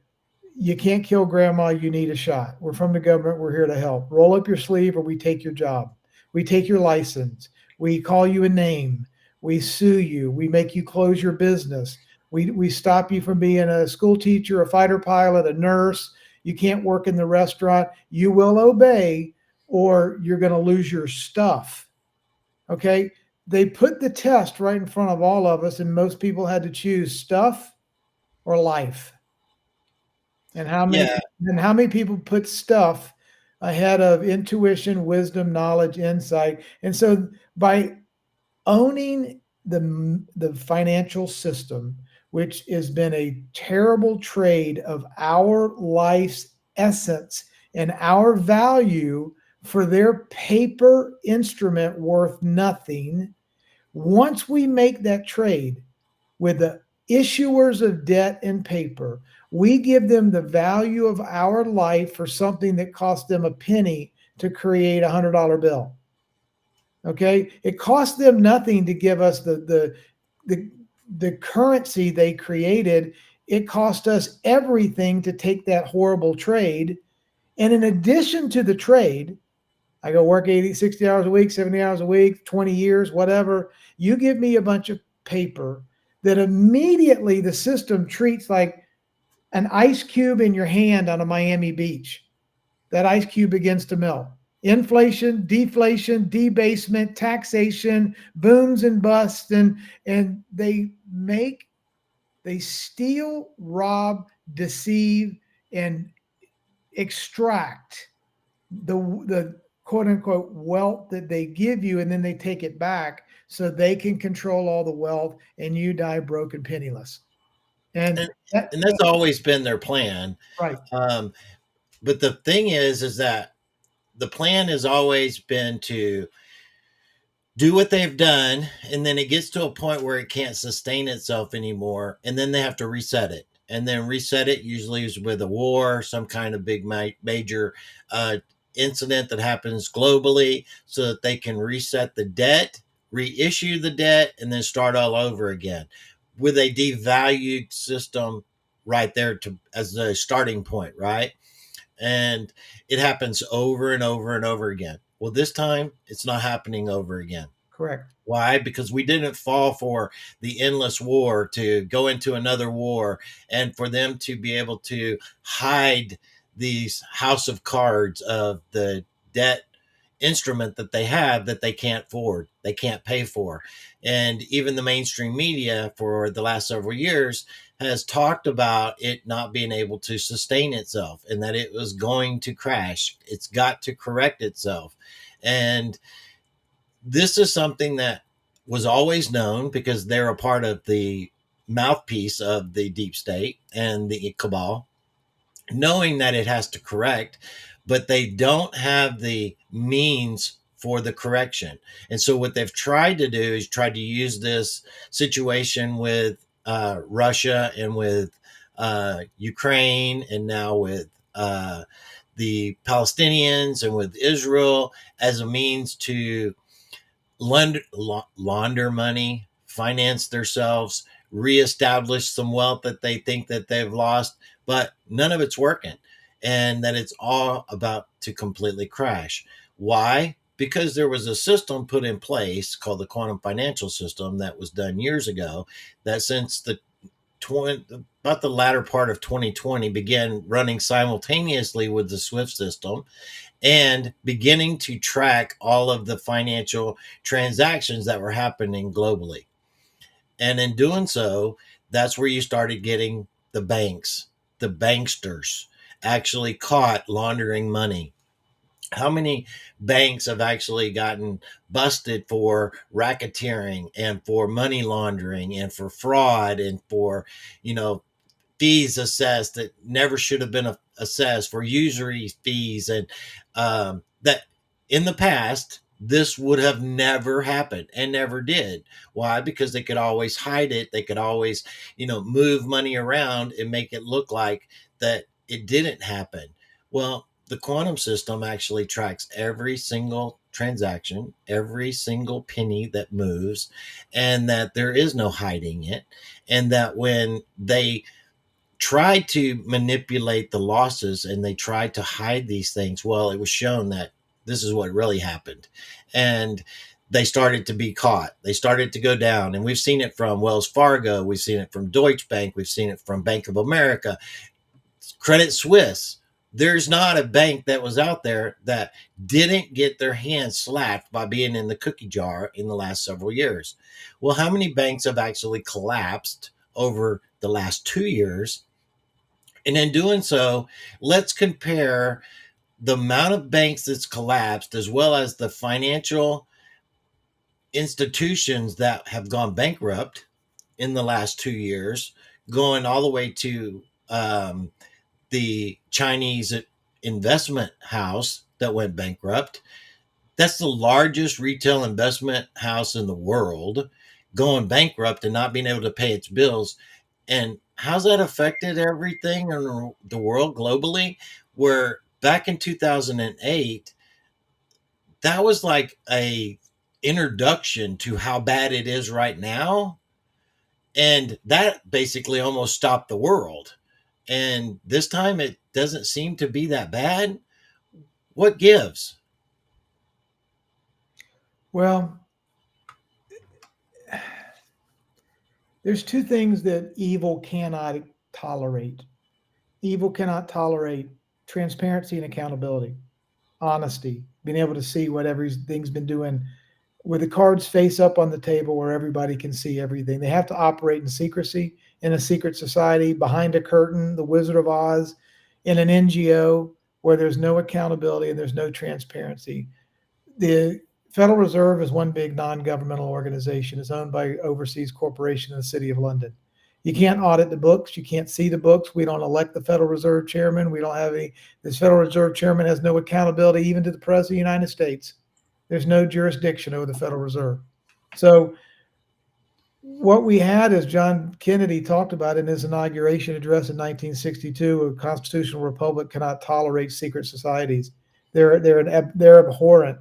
you can't kill grandma, you need a shot. We're from the government, we're here to help. Roll up your sleeve or we take your job. We take your license. We call you a name. We sue you. We make you close your business. We stop you from being a school teacher, a fighter pilot, a nurse. You can't work in the restaurant. You will obey or you're going to lose your stuff. Okay. They put the test right in front of all of us, and most people had to choose stuff or life. And how many people put stuff ahead of intuition, wisdom, knowledge, insight? And so by owning the financial system, which has been a terrible trade of our life's essence and our value for their paper instrument worth nothing. Once we make that trade with the issuers of debt and paper, we give them the value of our life for something that cost them a penny to create $100 bill. Okay, it cost them nothing to give us the currency they created. It cost us everything to take that horrible trade. And in addition to the trade, I go work 80, 60 hours a week, 70 hours a week, 20 years, whatever. You give me a bunch of paper that immediately the system treats like an ice cube in your hand on a Miami beach. That ice cube begins to melt. Inflation, deflation, debasement, taxation, booms and busts, and they steal, rob, deceive, and extract the quote unquote wealth that they give you, and then they take it back so they can control all the wealth, and you die broke and penniless. And And, and that's always been their plan. right, Um, but the thing is that the plan has always been to do what they've done, and then it gets to a point where it can't sustain itself anymore, and then they have to reset it, and then reset it usually is with a war, some kind of big major incident that happens globally, so that they can reset the debt, reissue the debt, and then start all over again with a devalued system right there to as the starting point, right? And it happens over and over and over again. Well, this time it's not happening over again. correct. Why? Because we didn't fall for the endless war to go into another war and for them to be able to hide these house of cards of the debt instrument that they have that they can't afford, they can't pay for. And even the mainstream media for the last several years has talked about it not being able to sustain itself and that it was going to crash. It's got to correct itself. And this is something that was always known because they're a part of the mouthpiece of the deep state and the cabal, knowing that it has to correct, but they don't have the means for the correction. And so what they've tried to do is try to use this situation with Russia and with Ukraine and now with the Palestinians and with Israel as a means to launder money, finance themselves, reestablish some wealth that they think that they've lost, but none of it's working, and that it's all about to completely crash. Why? Because there was a system put in place called the quantum financial system that was done years ago that since about the latter part of 2020 began running simultaneously with the SWIFT system and beginning to track all of the financial transactions that were happening globally. And in doing so, that's where you started getting the banks, the banksters actually caught laundering money. How many banks have actually gotten busted for racketeering and for money laundering and for fraud and for, you know, fees assessed that never should have been assessed, for usury fees, and that in the past this would have never happened and never did. Why? Because they could always hide it. They could always, move money around and make it look like that it didn't happen. Well, the quantum system actually tracks every single transaction, every single penny that moves, and that there is no hiding it. And that when they tried to manipulate the losses and they tried to hide these things, well, it was shown that this is what really happened. And they started to be caught. They started to go down. And we've seen it from Wells Fargo. We've seen it from Deutsche Bank. We've seen it from Bank of America, Credit Suisse. There's not a bank that was out there that didn't get their hands slapped by being in the cookie jar in the last several years. Well, how many banks have actually collapsed over the last 2 years? And in doing so, let's compare the amount of banks that's collapsed as well as the financial institutions that have gone bankrupt in the last 2 years, going all the way to the Chinese investment house that went bankrupt. That's the largest retail investment house in the world going bankrupt and not being able to pay its bills. And how's that affected everything in the world globally? Where back in 2008, that was like a introduction to how bad it is right now. And that basically almost stopped the world. And this time it doesn't seem to be that bad. What gives? Well, there's two things that evil cannot tolerate. Evil cannot tolerate transparency and accountability, honesty, being able to see what everything's been doing with the cards face up on the table where everybody can see everything. They have to operate in secrecy, in a secret society, behind a curtain, the Wizard of Oz, in an NGO where there's no accountability and there's no transparency. The Federal Reserve is one big non-governmental organization. It's owned by overseas corporation in the city of London. You can't audit the books. You can't see the books. We don't elect the Federal Reserve chairman. We don't have any. This Federal Reserve chairman has no accountability even to the President of the United States. There's no jurisdiction over the Federal Reserve. So what we had, as John Kennedy talked about in his inauguration address in 1962, a constitutional republic cannot tolerate secret societies. They're abhorrent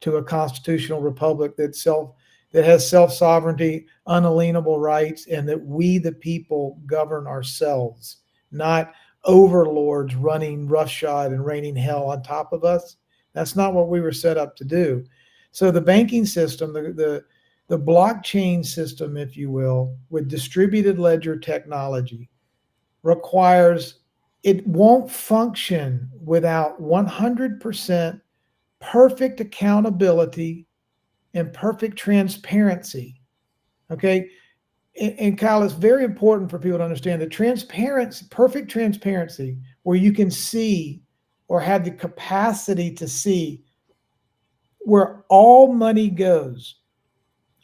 to a constitutional republic that has self-sovereignty, unalienable rights, and that we, the people, govern ourselves, not overlords running roughshod and raining hell on top of us. That's not what we were set up to do. So the banking system, the blockchain system, if you will, with distributed ledger technology, it won't function without 100% perfect accountability and perfect transparency. Okay. And Kyle, it's very important for people to understand that transparency, perfect transparency, where you can see or have the capacity to see where all money goes,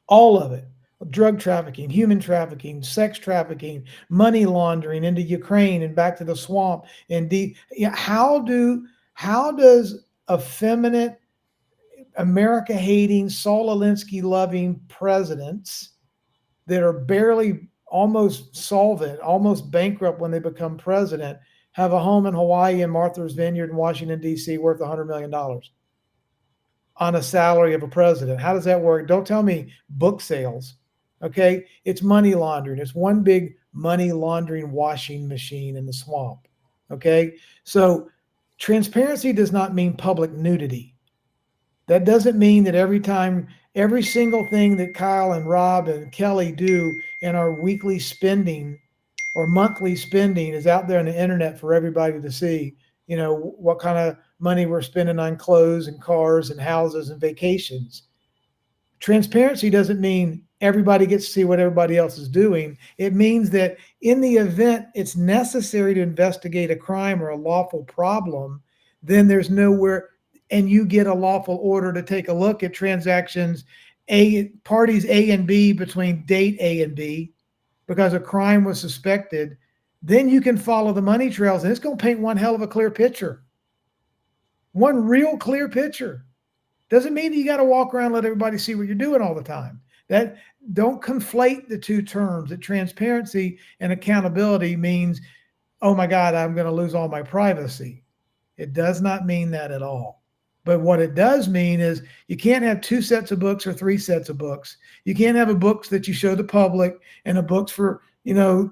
all of it, drug trafficking, human trafficking, sex trafficking, money laundering into Ukraine and back to the swamp. And how does effeminate, America-hating, Saul Alinsky-loving presidents that are barely almost solvent, almost bankrupt when they become president, have a home in Hawaii and Martha's Vineyard in Washington, D.C. worth $100 million on a salary of a president? How does that work? Don't tell me book sales. Okay. It's money laundering. It's one big money laundering washing machine in the swamp. Okay. So transparency does not mean public nudity. That doesn't mean that every single thing that Kyle and Rob and Kelly do in our weekly spending or monthly spending is out there on the internet for everybody to see, what kind of money we're spending on clothes and cars and houses and vacations. Transparency doesn't mean everybody gets to see what everybody else is doing. It means that in the event it's necessary to investigate a crime or a lawful problem, then there's nowhere, and you get a lawful order to take a look at transactions, parties A and B between date A and B, because a crime was suspected, then you can follow the money trails, and it's going to paint one hell of a clear picture. One real clear picture. Doesn't mean that you got to walk around and let everybody see what you're doing all the time. Don't conflate the two terms. That transparency and accountability means, oh my God, I'm going to lose all my privacy. It does not mean that at all. But what it does mean is you can't have two sets of books or three sets of books. You can't have a books that you show the public and a books for,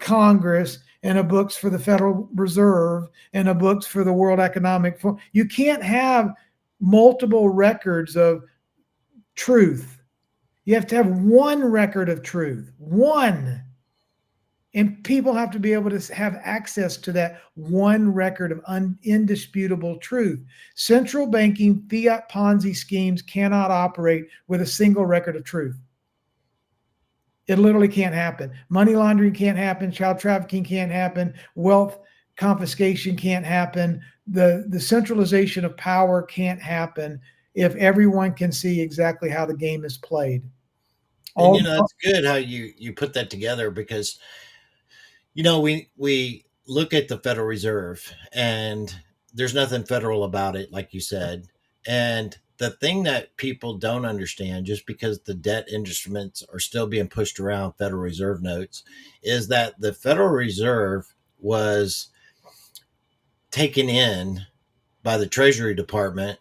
Congress and a books for the Federal Reserve and a books for the World Economic Forum. You can't have multiple records of truth. You have to have one record of truth, one. And people have to be able to have access to that one record of indisputable truth. Central banking fiat Ponzi schemes cannot operate with a single record of truth. It literally can't happen. Money laundering can't happen. Child trafficking can't happen. Wealth confiscation can't happen. The centralization of power can't happen if everyone can see exactly how the game is played. And it's good how you put that together, because we look at the Federal Reserve and there's nothing federal about it, like you said. And the thing that people don't understand, just because the debt instruments are still being pushed around, Federal Reserve notes, is that the Federal Reserve was taken in by the Treasury Department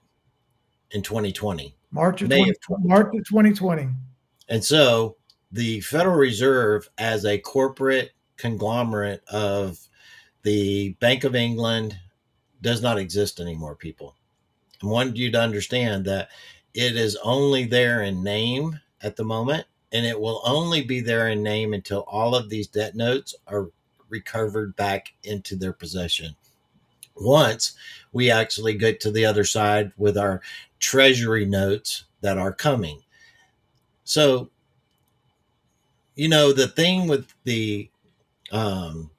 in 2020. March of May 20, of 2020. March of 2020. And so the Federal Reserve, as a corporate conglomerate of the Bank of England, does not exist anymore, people. I want you to understand that it is only there in name at the moment, and it will only be there in name until all of these debt notes are recovered back into their possession. Once we actually get to the other side with our treasury notes that are coming. So, the thing with the um,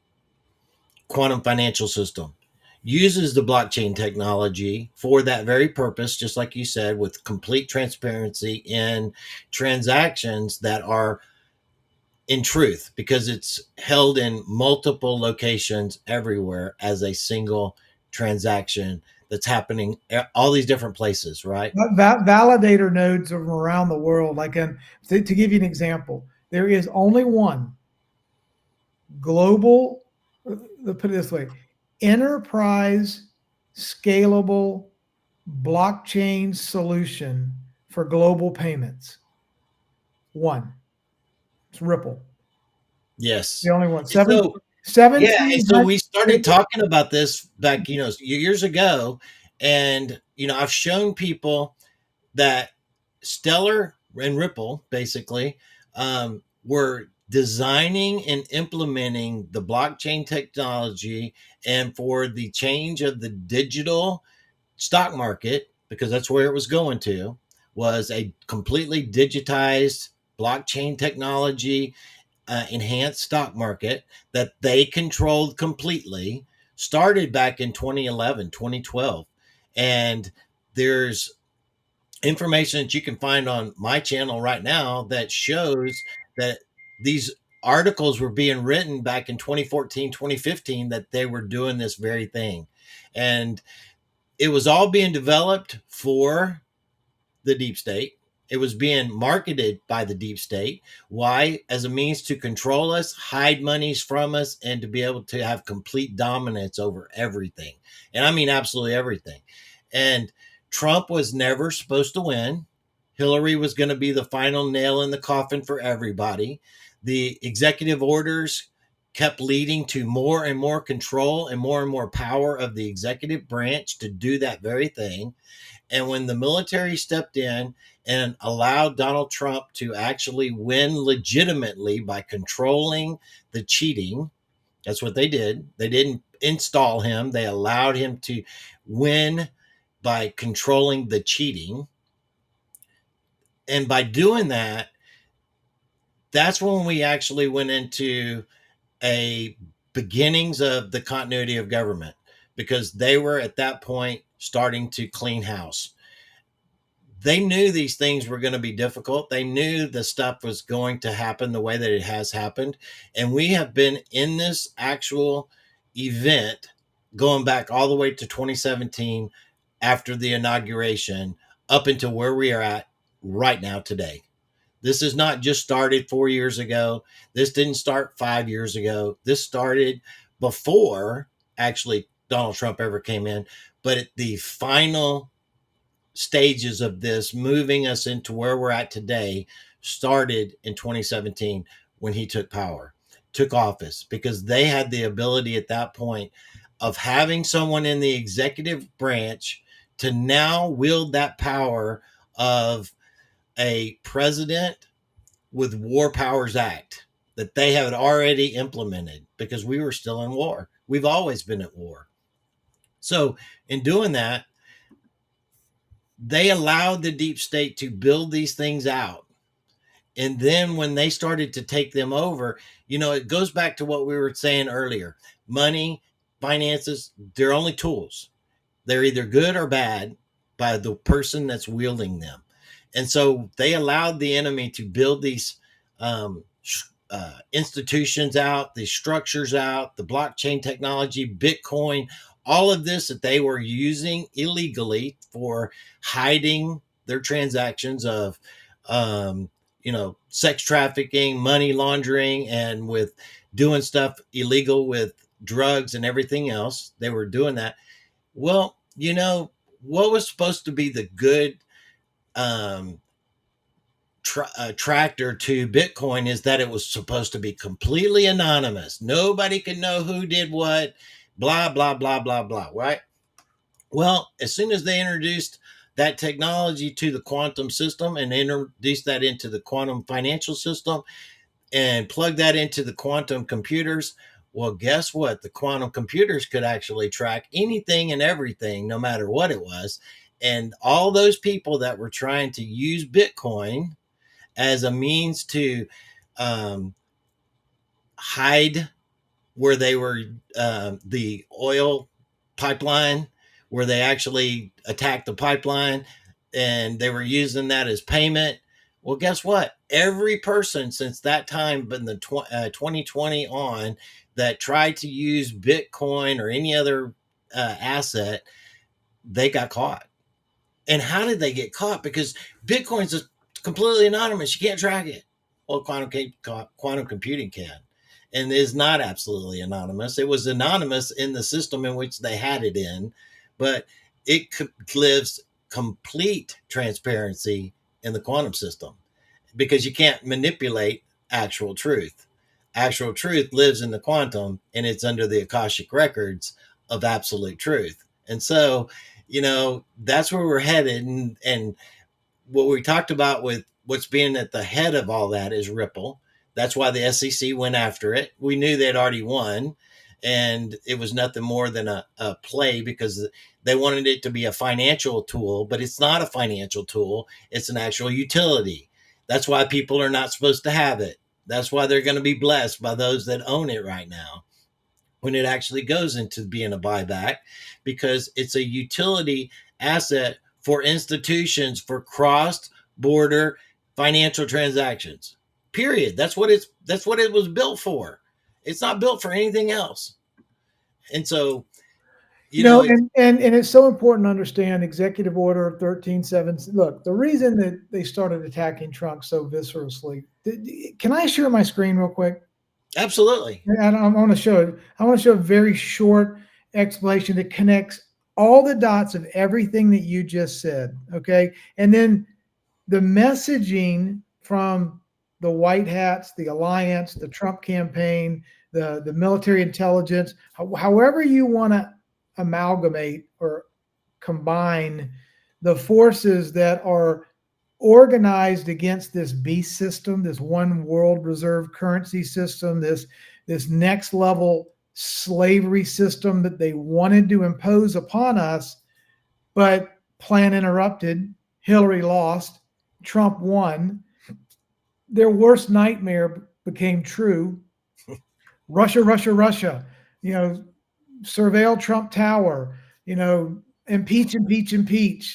quantum financial system uses the blockchain technology for that very purpose, just like you said, with complete transparency in transactions that are in truth, because it's held in multiple locations everywhere as a single transaction that's happening all these different places, right? Validator nodes from around the world. Like, to give you an example, there is only one global, let's put it this way, enterprise scalable blockchain solution for global payments. One. It's Ripple. Yes. The only one. So, 17. yeah, and so we started talking about this back, years ago, and I've shown people that Stellar and Ripple basically were designing and implementing the blockchain technology, and for the change of the digital stock market, because that's where it was going to, was a completely digitized blockchain technology enhanced stock market that they controlled completely, started back in 2011, 2012. And there's information that you can find on my channel right now that shows that these articles were being written back in 2014, 2015, that they were doing this very thing. And it was all being developed for the deep state. It was being marketed by the deep state. Why? As a means to control us, hide monies from us, and to be able to have complete dominance over everything. And I mean absolutely everything. And Trump was never supposed to win. Hillary was going to be the final nail in the coffin for everybody. The executive orders kept leading to more and more control and more power of the executive branch to do that very thing. And when the military stepped in and allowed Donald Trump to actually win legitimately by controlling the cheating, that's what they did. They didn't install him. They allowed him to win by controlling the cheating. And by doing that, that's when we actually went into a beginnings of the continuity of government, because they were at that point starting to clean house. They knew these things were going to be difficult. They knew the stuff was going to happen the way that it has happened. And we have been in this actual event going back all the way to 2017 after the inauguration up until where we are at right now today. This is not just started 4 years ago. This didn't start 5 years ago. This started before actually Donald Trump ever came in. But at the final stages of this moving us into where we're at today started in 2017 when he took office, because they had the ability at that point of having someone in the executive branch to now wield that power of a president with War Powers Act that they had already implemented, because we were still in war. We've always been at war. So in doing that, they allowed the deep state to build these things out. And then when they started to take them over, it goes back to what we were saying earlier. Money, finances, they're only tools. They're either good or bad by the person that's wielding them. And so they allowed the enemy to build these institutions out, these structures out, the blockchain technology, Bitcoin, all of this that they were using illegally for hiding their transactions of, sex trafficking, money laundering, and with doing stuff illegal with drugs and everything else. They were doing that. Well, what was supposed to be the good um, tractor to Bitcoin is that it was supposed to be completely anonymous. Nobody could know who did what, blah, blah, blah, blah, blah, right? Well, as soon as they introduced that technology to the quantum system and introduced that into the quantum financial system and plugged that into the quantum computers, well, guess what? The quantum computers could actually track anything and everything, no matter what it was. And all those people that were trying to use Bitcoin as a means to um, hide where they were, the oil pipeline, where they actually attacked the pipeline and they were using that as payment. Well, guess what? Every person since that time, but in the 2020 on, that tried to use Bitcoin or any other asset, they got caught. And how did they get caught? Because Bitcoin's just completely anonymous. You can't track it. Well, quantum computing can, and is not absolutely anonymous. It was anonymous in the system in which they had it in, but it lives complete transparency in the quantum system because you can't manipulate actual truth. Actual truth lives in the quantum, and it's under the Akashic records of absolute truth. And so, that's where we're headed. And what we talked about with what's being at the head of all that is Ripple. That's why the SEC went after it. We knew they'd already won, and it was nothing more than a play because they wanted it to be a financial tool, but it's not a financial tool. It's an actual utility. That's why people are not supposed to have it. That's why they're going to be blessed by those that own it right now when it actually goes into being a buyback, because it's a utility asset for institutions for cross-border financial transactions. Period. That's what it was built for. It's not built for anything else. And so, and it's so important to understand Executive Order 13.7. Look, the reason that they started attacking Trump so viscerally. Can I share my screen real quick? Absolutely. And I want to show a very short explanation that connects all the dots of everything that you just said. Okay. And then the messaging from the white hats, the alliance, the Trump campaign, the military intelligence, however you want to amalgamate or combine the forces that are organized against this beast system, this one world reserve currency system, this next level slavery system that they wanted to impose upon us, but plan interrupted, Hillary lost, Trump won. Their worst nightmare became true. Russia, surveil Trump Tower, impeach,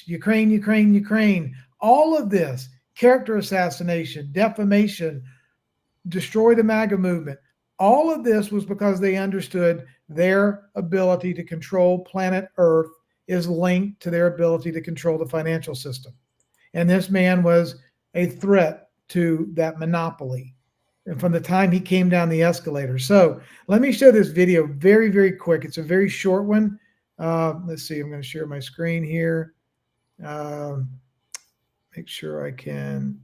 Ukraine. All of this, character assassination, defamation, destroy the MAGA movement. All of this was because they understood their ability to control planet Earth is linked to their ability to control the financial system. And this man was a threat to that monopoly. And from the time he came down the escalator. So let me show this video very, very quick. It's a very short one. Let's see. I'm going to share my screen here. Make sure I can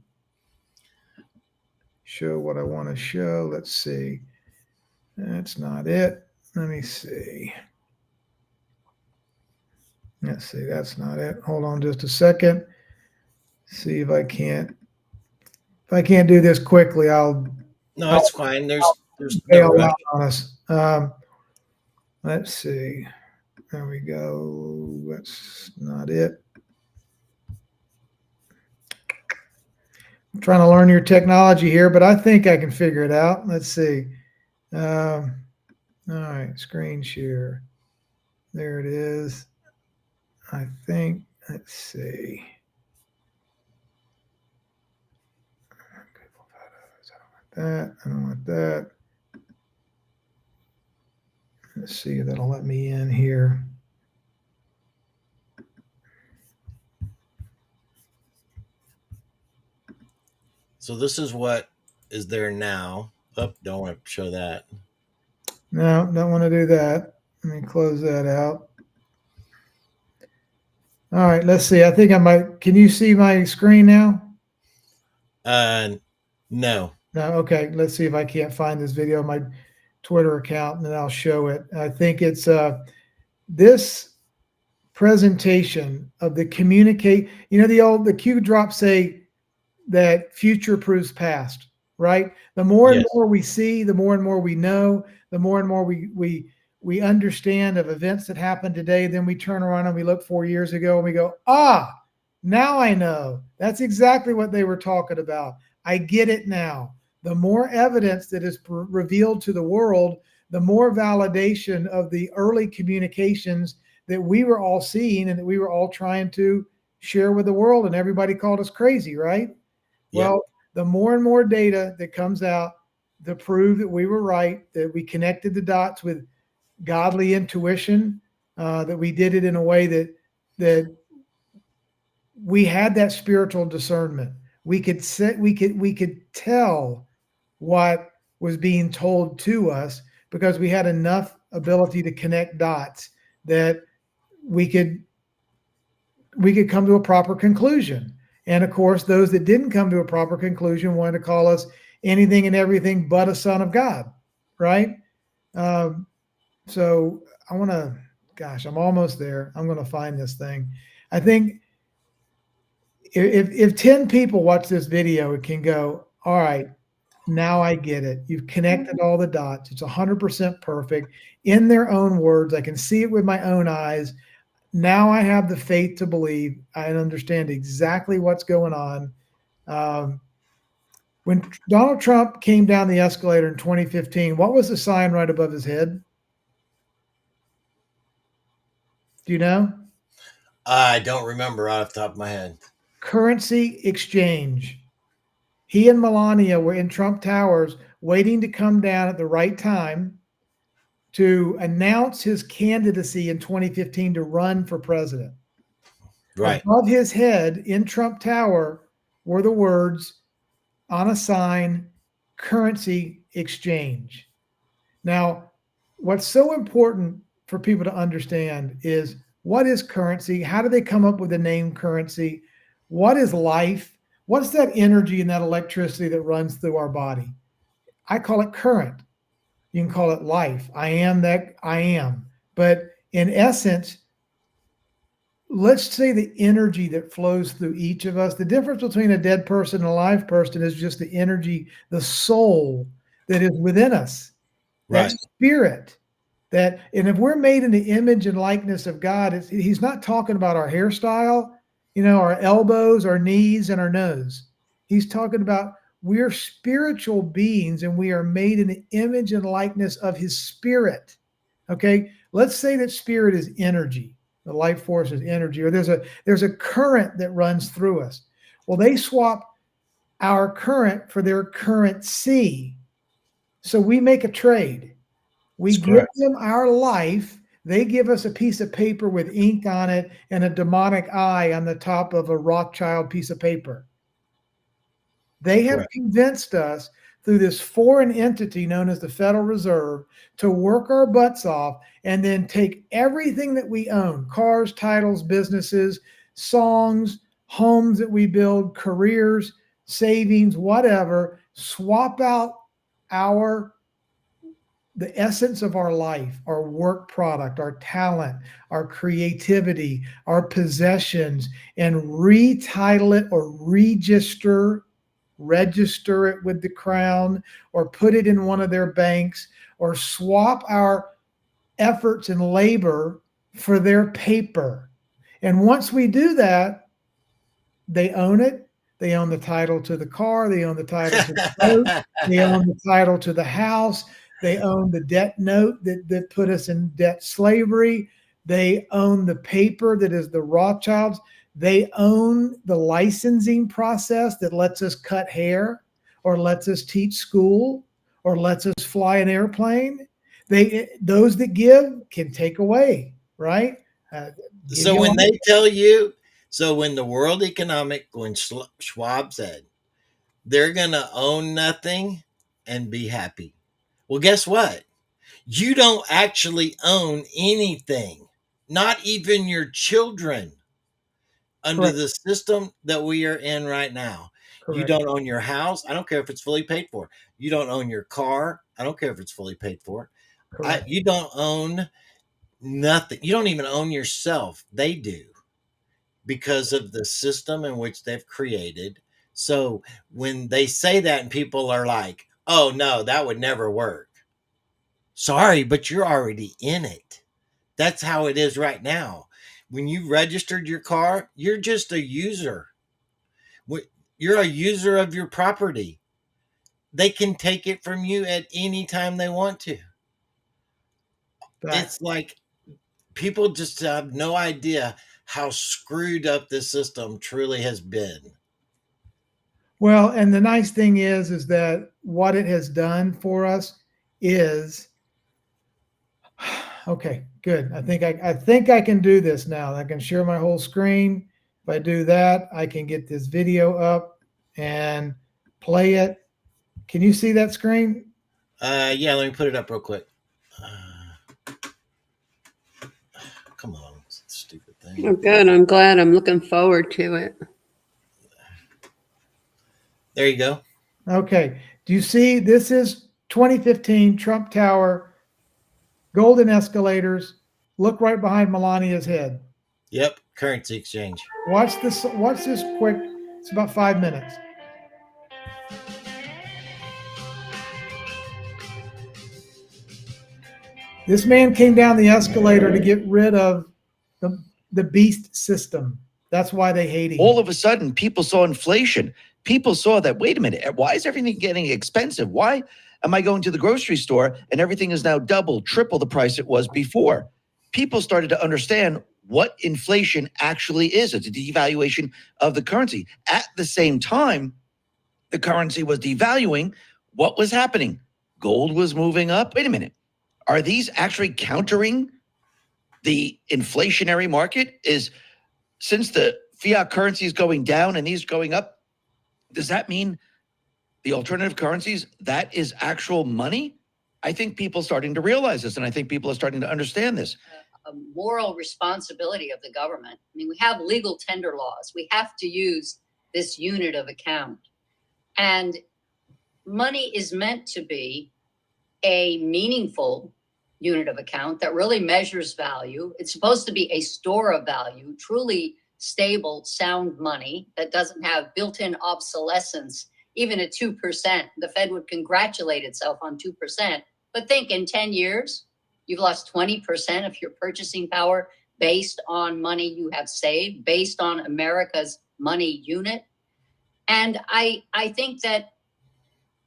show what I want to show. Let's see. That's not it. Let me see. Let's see. That's not it. Hold on just a second. See if I can't. If I can't do this quickly, No, it's fine. There's no rush on us. Let's see. There we go. That's not it. I'm trying to learn your technology here, but I think I can figure it out. Let's see. All right, screen share. There it is. I think. Let's see. I don't want that. Let's see if that'll let me in here. So this is what is there now. Oh, don't want to show that. No, don't want to do that. Let me close that out. All right, let's see. I think I might. Can you see my screen now? No. No. Okay. Let's see if I can't find this video on my Twitter account, and then I'll show it. I think it's this presentation of the communicate. You know, the Q drops say that future proves past, right? The more and Yes. more we see, the more and more we know, the more and more we understand of events that happen today. Then we turn around and we look 4 years ago and we go, now I know. That's exactly what they were talking about. I get it now. The more evidence that is revealed to the world, the more validation of the early communications that we were all seeing and that we were all trying to share with the world, and everybody called us crazy, right? Yep. Well, the more and more data that comes out to prove that we were right, that we connected the dots with godly intuition, that we did it in a way that we had that spiritual discernment. We could tell what was being told to us because we had enough ability to connect dots that we could come to a proper conclusion. And of course, those that didn't come to a proper conclusion wanted to call us anything and everything but a son of God, right? So I want to, gosh, I'm almost there. I'm going to find this thing. I think if 10 people watch this video, it can go, all right, now I get it. You've connected all the dots. It's 100% perfect in their own words. I can see it with my own eyes. Now I have the faith to believe. I understand exactly what's going on. When Donald Trump came down the escalator in 2015, what was the sign right above his head? Do you know? I don't remember off the top of my head. Currency exchange. He and Melania were in Trump Towers waiting to come down at the right time to announce his candidacy in 2015 to run for president. Right. Above his head in Trump Tower were the words on a sign, currency exchange. Now, what's so important for people to understand is, what is currency? How do they come up with the name currency? What is life? What's that energy and that electricity that runs through our body? I call it current. You can call it life. I am that I am. But in essence, let's say the energy that flows through each of us, the difference between a dead person and a live person is just the energy, the soul that is within us, that Right. spirit. And if we're made in the image and likeness of God, he's not talking about our hairstyle, our elbows, our knees, and our nose. He's talking about we're spiritual beings and we are made in the image and likeness of his spirit. Okay. Let's say that spirit is energy. The life force is energy, or there's a current that runs through us. Well, they swap our current for their currency. So we make a trade. We That's give correct. them our life. They give us a piece of paper with ink on it and a demonic eye on the top of a Rothschild piece of paper. They have Correct. convinced us through this foreign entity known as the Federal Reserve to work our butts off and then take everything that we own, cars, titles, businesses, songs, homes that we build, careers, savings, whatever, swap out the essence of our life, our work product, our talent, our creativity, our possessions, and retitle it or register it with the crown, or put it in one of their banks, or swap our efforts and labor for their paper. And once we do that, they own it. They own the title to the car. They own the title to the boat. They own the title to the house. They own the debt note that put us in debt slavery. They own the paper that is the Rothschilds. They own the licensing process that lets us cut hair or lets us teach school or lets us fly an airplane. Those that give can take away, right? So when they tell you, so when the World Economic, when Schwab said they're going to own nothing and be happy. Well, guess what? You don't actually own anything, not even your children. under Correct. the system that we are in right now. You Correct. don't own your house. I don't care if it's fully paid for. You don't own your car. I don't care if it's fully paid for. Correct. You don't own nothing. You don't even own yourself. They do, because of the system in which they've created. So when they say that and people are like, oh no, that would never work. Sorry, but you're already in it. That's how it is right now. When you registered your car, you're just a user. You're a user of your property. They can take it from you at any time they want to. Fact. It's like people just have no idea how screwed up this system truly has been. Well, and the nice thing is that what it has done for us is okay, good. I think I can do this now. I can share my whole screen. If I do that, I can get this video up and play it. Can you see that screen? Yeah, let me put it up real quick. Come on, stupid thing. Oh, good. I'm glad. I'm looking forward to it. There you go. Okay. Do you see? This is 2015 Trump Tower, golden escalators. Look right behind Melania's head. Yep, currency exchange. Watch this. Watch this quick. It's about 5 minutes. This man came down the escalator to get rid of the beast system. That's why they hate him. All of a sudden, people saw inflation. People saw that, wait a minute, why is everything getting expensive? Why am I going to the grocery store and everything is now double, triple the price it was before? People started to understand what inflation actually is. It's a devaluation of the currency. At the same time, the currency was devaluing. What was happening? Gold was moving up. Wait a minute. Are these actually countering the inflationary market? Since the fiat currency is going down and these going up, does that mean the alternative currencies, that is actual money? I think people are starting to realize this, and I think people are starting to understand this. A moral responsibility of the government. I mean, we have legal tender laws. We have to use this unit of account. And money is meant to be a meaningful unit of account that really measures value. It's supposed to be a store of value, truly stable, sound money that doesn't have built-in obsolescence. Even at 2%, the Fed would congratulate itself on 2%. But think in 10 years, you've lost 20% of your purchasing power based on money you have saved, based on America's money unit. And I think that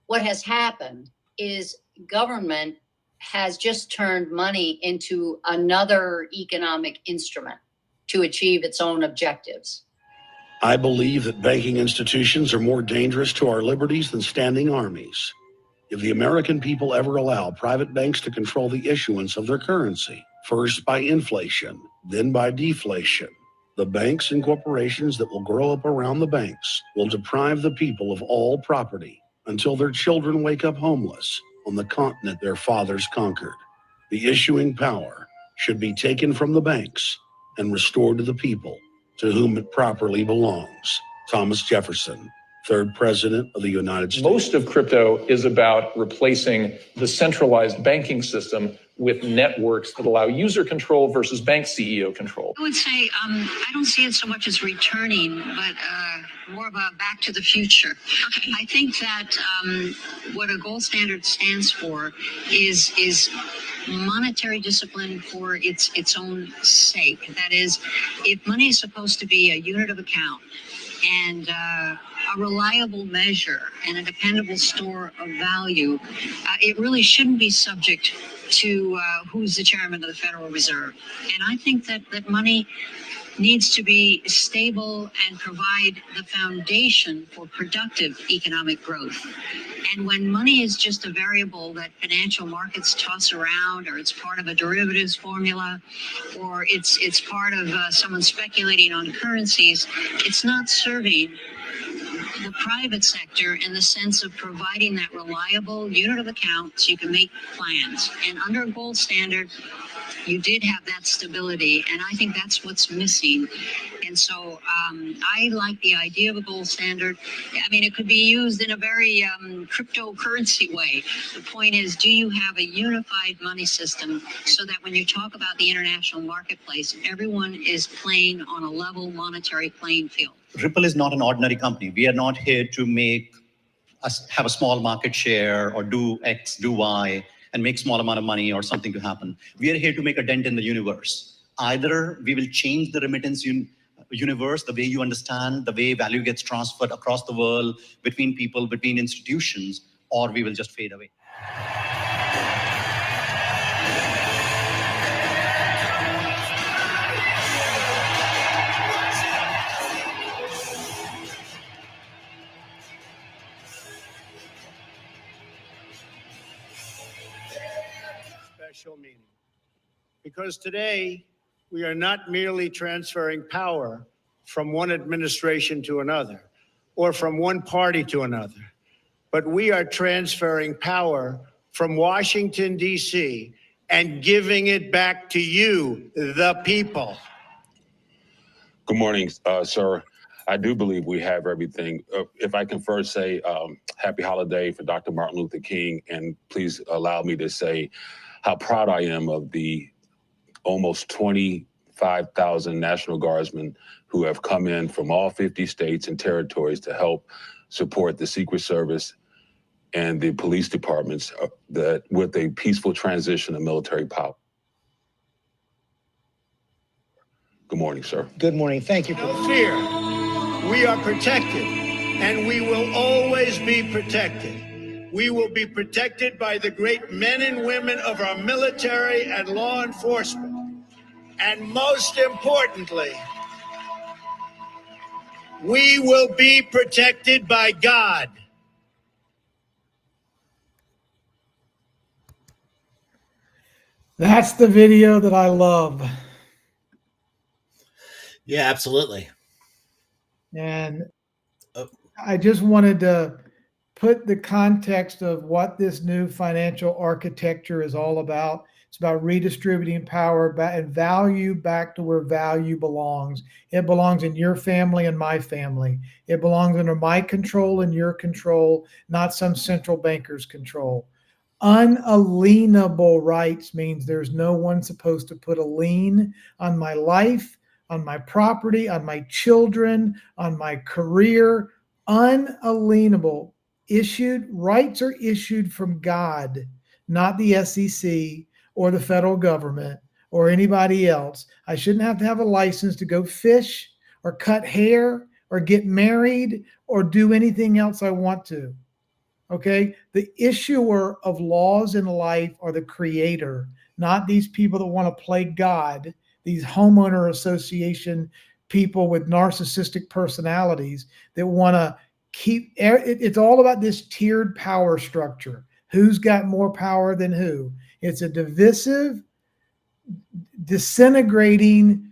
what has happened is government has just turned money into another economic instrument to achieve its own objectives. I believe that banking institutions are more dangerous to our liberties than standing armies. If the American people ever allow private banks to control the issuance of their currency, first by inflation, then by deflation, the banks and corporations that will grow up around the banks will deprive the people of all property until their children wake up homeless on the continent their fathers conquered. The issuing power should be taken from the banks and restored to the people to whom it properly belongs. Thomas Jefferson, 3rd President of the United States. Most of crypto is about replacing the centralized banking system with networks that allow user control versus bank CEO control. I would say I don't see it so much as returning, but more of a back to the future. Okay. I think that what a gold standard stands for is monetary discipline for its own sake. That is, if money is supposed to be a unit of account and a reliable measure and a dependable store of value, it really shouldn't be subject to who's the chairman of the Federal Reserve. And I think that money needs to be stable and provide the foundation for productive economic growth. And when money is just a variable that financial markets toss around, or it's part of a derivatives formula, or it's part of someone speculating on currencies, it's not serving the private sector in the sense of providing that reliable unit of account so you can make plans. And under a gold standard, you did have that stability, and I think that's what's missing. And so I like the idea of a gold standard. I mean, it could be used in a very cryptocurrency way. The point is, do you have a unified money system so that when you talk about the international marketplace, everyone is playing on a level monetary playing field? Ripple is not an ordinary company. We are not here to make us have a small market share or do X, do Y, and make small amount of money or something to happen. We are here to make a dent in the universe. Either we will change the remittance universe, the way you understand, the way value gets transferred across the world, between people, between institutions, or we will just fade away. Special meeting. Because today, we are not merely transferring power from one administration to another, or from one party to another, but we are transferring power from Washington, D.C., and giving it back to you, the people. Good morning, sir. I do believe we have everything. If I can first say happy holiday for Dr. Martin Luther King, and please allow me to say how proud I am of the almost 25,000 National Guardsmen who have come in from all 50 states and territories to help support the Secret Service and the police departments with a peaceful transition of military power. Good morning, sir. Good morning. Thank you. No fear. We are protected, and we will always be protected. We will be protected by the great men and women of our military and law enforcement. And most importantly, we will be protected by God. That's the video that I love. Yeah, absolutely. And I just wanted to put the context of what this new financial architecture is all about. It's about redistributing power and value back to where value belongs. It belongs in your family and my family. It belongs under my control and your control, not some central banker's control. Unalienable rights means there's no one supposed to put a lien on my life, on my property, on my children, on my career. Unalienable. Rights are issued from God, not the SEC or the federal government or anybody else. I shouldn't have to have a license to go fish or cut hair or get married or do anything else I want to. Okay? The issuer of laws in life are the creator, not these people that want to play God, these homeowner association people with narcissistic personalities that want to keep. It's all about this tiered power structure. Who's got more power than who? It's a divisive, disintegrating,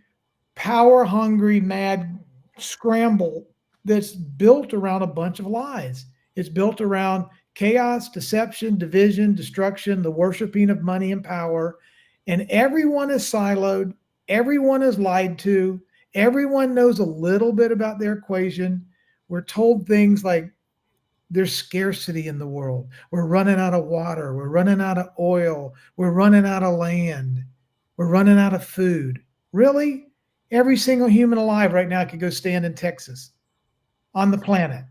power-hungry, mad scramble that's built around a bunch of lies. It's built around chaos, deception, division, destruction, the worshiping of money and power. And everyone is siloed. Everyone is lied to. Everyone knows a little bit about their equation. We're told things like there's scarcity in the world. We're running out of water. We're running out of oil. We're running out of land. We're running out of food. Really? Every single human alive right now could go stand in Texas on the planet.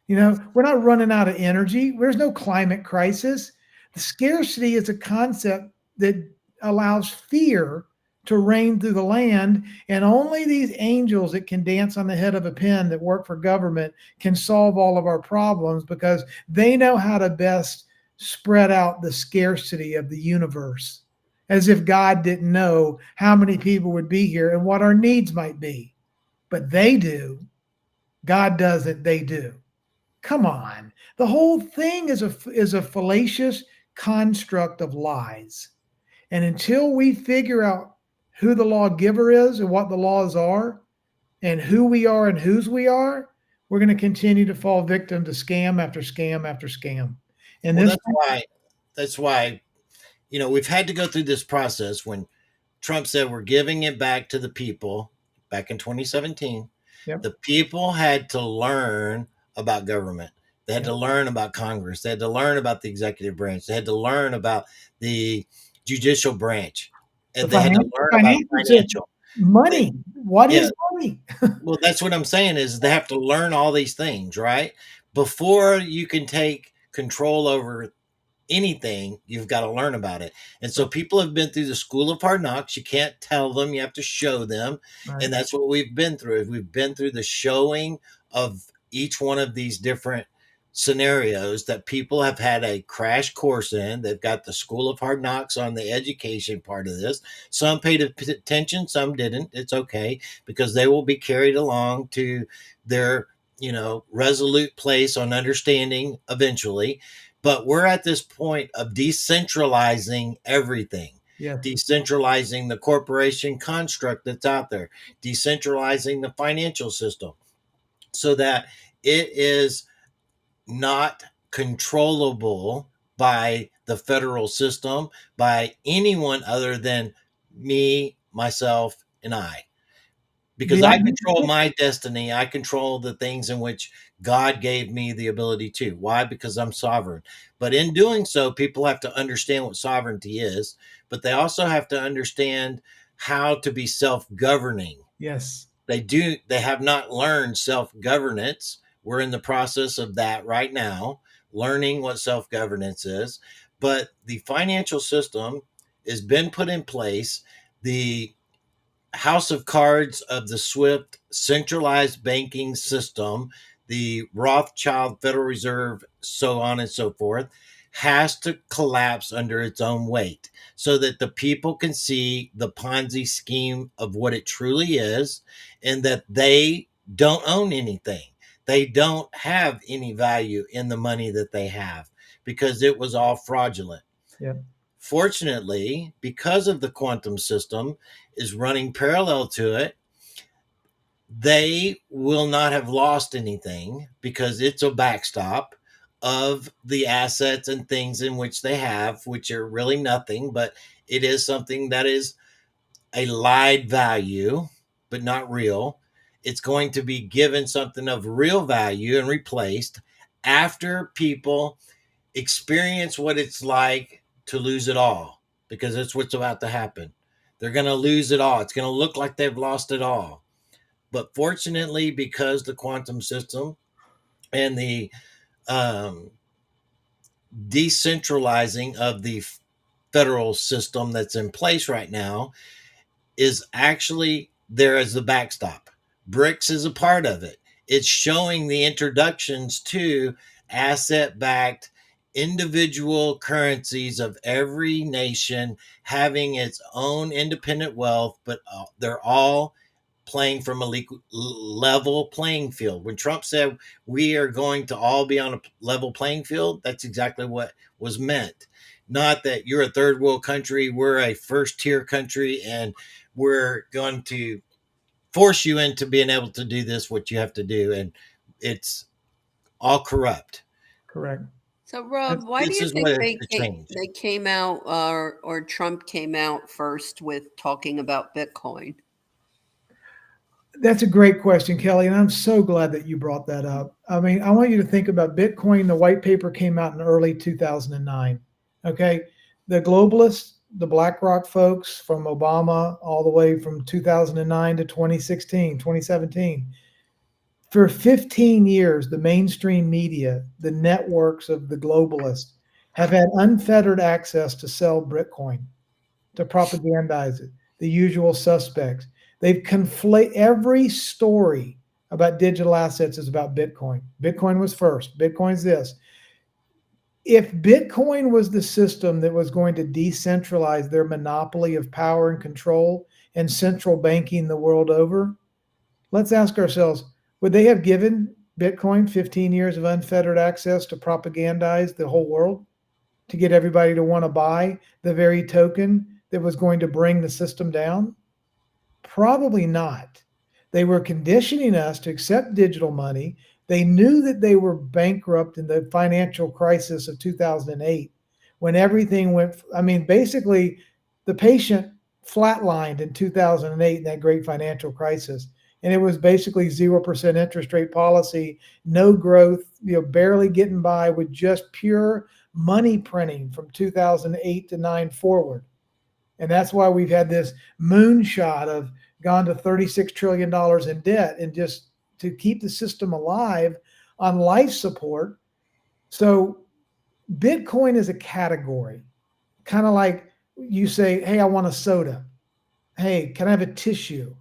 You know, we're not running out of energy. There's no climate crisis. The scarcity is a concept that allows fear to reign through the land, and only these angels that can dance on the head of a pin that work for government can solve all of our problems, because they know how to best spread out the scarcity of the universe, as if God didn't know how many people would be here and what our needs might be. But they do. God doesn't, they do. Come on. The whole thing is a fallacious construct of lies. And until we figure out who the lawgiver is and what the laws are and who we are and whose we are, we're going to continue to fall victim to scam after scam after scam. And Well, this, that's why, we've had to go through this process when Trump said we're giving it back to the people back in 2017. Yep. The people had to learn about government. They had to learn about Congress. They had to learn about the executive branch. They had to learn about the judicial branch. And they had to learn about financial. Money. What is money? Well, that's what I'm saying is they have to learn all these things, right? Before you can take control over anything, you've got to learn about it. And so people have been through the school of hard knocks. You can't tell them, you have to show them. Right. And that's what we've been through. We've been through the showing of each one of these different scenarios that people have had a crash course in. They've got the school of hard knocks on the education part of this. Some paid attention, some didn't. It's okay, because they will be carried along to their, resolute place on understanding eventually. But we're at this point of decentralizing everything. Yes. Decentralizing the corporation construct that's out there, decentralizing the financial system so that it is not controllable by the federal system, by anyone other than me, myself, and I. Because I control my destiny. I control the things in which God gave me the ability to. Why? Because I'm sovereign. But in doing so, people have to understand what sovereignty is, but they also have to understand how to be self-governing. Yes. They have not learned self-governance. We're in the process of that right now, learning what self-governance is. But the financial system has been put in place. The house of cards of the SWIFT centralized banking system, the Rothschild Federal Reserve, so on and so forth, has to collapse under its own weight so that the people can see the Ponzi scheme of what it truly is, and that they don't own anything. They don't have any value in the money that they have because it was all fraudulent. Yeah. Fortunately, because of the quantum system is running parallel to it, they will not have lost anything because it's a backstop of the assets and things in which they have, which are really nothing, but it is something that is a lied value, but not real. It's going to be given something of real value and replaced after people experience what it's like to lose it all, because that's what's about to happen. They're going to lose it all. It's going to look like they've lost it all. But fortunately, because the quantum system and the decentralizing of the federal system that's in place right now is actually there as the backstop. BRICS is a part of it. It's showing the introductions to asset-backed individual currencies of every nation having its own independent wealth, but they're all playing from a level playing field. When Trump said we are going to all be on a level playing field, that's exactly what was meant. Not that you're a third world country, we're a first tier country, and we're going to force you into being able to do this, what you have to do. And it's all corrupt. Correct. So, Rob, why do This you is think what they has came, changed. they came out or Trump came out first with talking about Bitcoin? That's a great question, Kelly, and I'm so glad that you brought that up. I mean, I want you to think about Bitcoin. The white paper came out in early 2009. Okay. The globalists, the BlackRock folks from Obama all the way from 2009 to 2016, 2017. For 15 years, the mainstream media, the networks of the globalists have had unfettered access to sell Bitcoin, to propagandize it, the usual suspects. They've conflated every story about digital assets is about Bitcoin. Bitcoin was first. Bitcoin's this. If Bitcoin was the system that was going to decentralize their monopoly of power and control and central banking the world over, let's ask ourselves, would they have given Bitcoin 15 years of unfettered access to propagandize the whole world, to get everybody to want to buy the very token that was going to bring the system down? Probably not. They were conditioning us to accept digital money. They knew that they were bankrupt in the financial crisis of 2008 when everything went, I mean, basically the patient flatlined in 2008 in that great financial crisis. And it was basically 0% interest rate policy, no growth, barely getting by with just pure money printing from 2008 to 9 forward. And that's why we've had this moonshot of gone to $36 trillion in debt, and just to keep the system alive on life support. So Bitcoin is a category, kind of like you say, hey, I want a soda. Hey, can I have a tissue?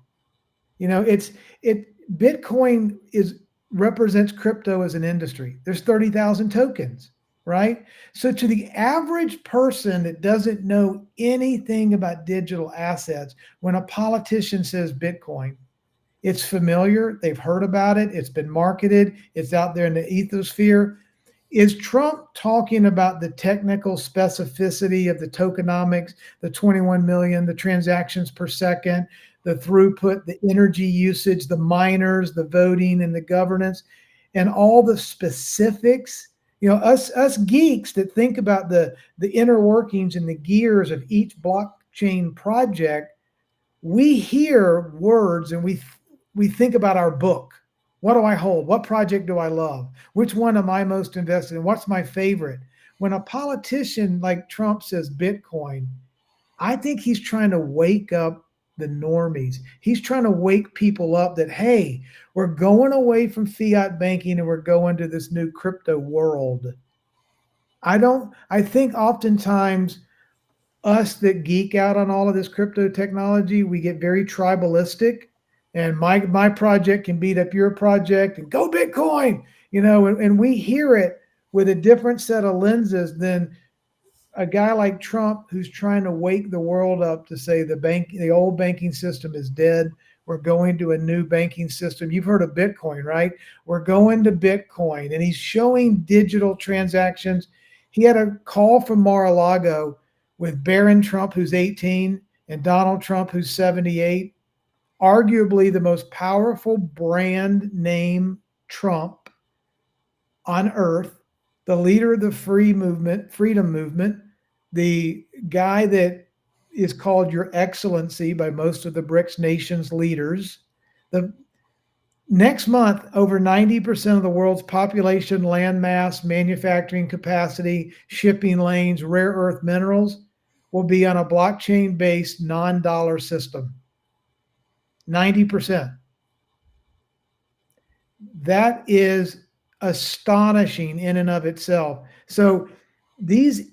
Bitcoin represents crypto as an industry. There's 30,000 tokens, right? So to the average person that doesn't know anything about digital assets, when a politician says Bitcoin, it's familiar. They've heard about it. It's been marketed. It's out there in the ethosphere. Is Trump talking about the technical specificity of the tokenomics, the 21 million, the transactions per second, the throughput, the energy usage, the miners, the voting, and the governance, and all the specifics? Us geeks that think about the inner workings and the gears of each blockchain project, we hear words and we think about our book. What do I hold? What project do I love? Which one am I most invested in? What's my favorite? When a politician like Trump says Bitcoin, I think he's trying to wake up the normies. He's trying to wake people up that, hey, we're going away from fiat banking and we're going to this new crypto world. I think oftentimes us that geek out on all of this crypto technology, we get very tribalistic, and my project can beat up your project and go Bitcoin, and we hear it with a different set of lenses than a guy like Trump, who's trying to wake the world up to say the old banking system is dead. We're going to a new banking system. You've heard of Bitcoin, right? We're going to Bitcoin, and he's showing digital transactions. He had a call from Mar-a-Lago with Barron Trump, who's 18, and Donald Trump, who's 78. Arguably the most powerful brand name Trump on earth, the leader of the freedom movement, the guy that is called Your Excellency by most of the BRICS nations leaders. The next month, over 90% of the world's population, land mass, manufacturing capacity, shipping lanes, rare earth minerals will be on a blockchain-based non-dollar system. 90%. That is astonishing in and of itself. So these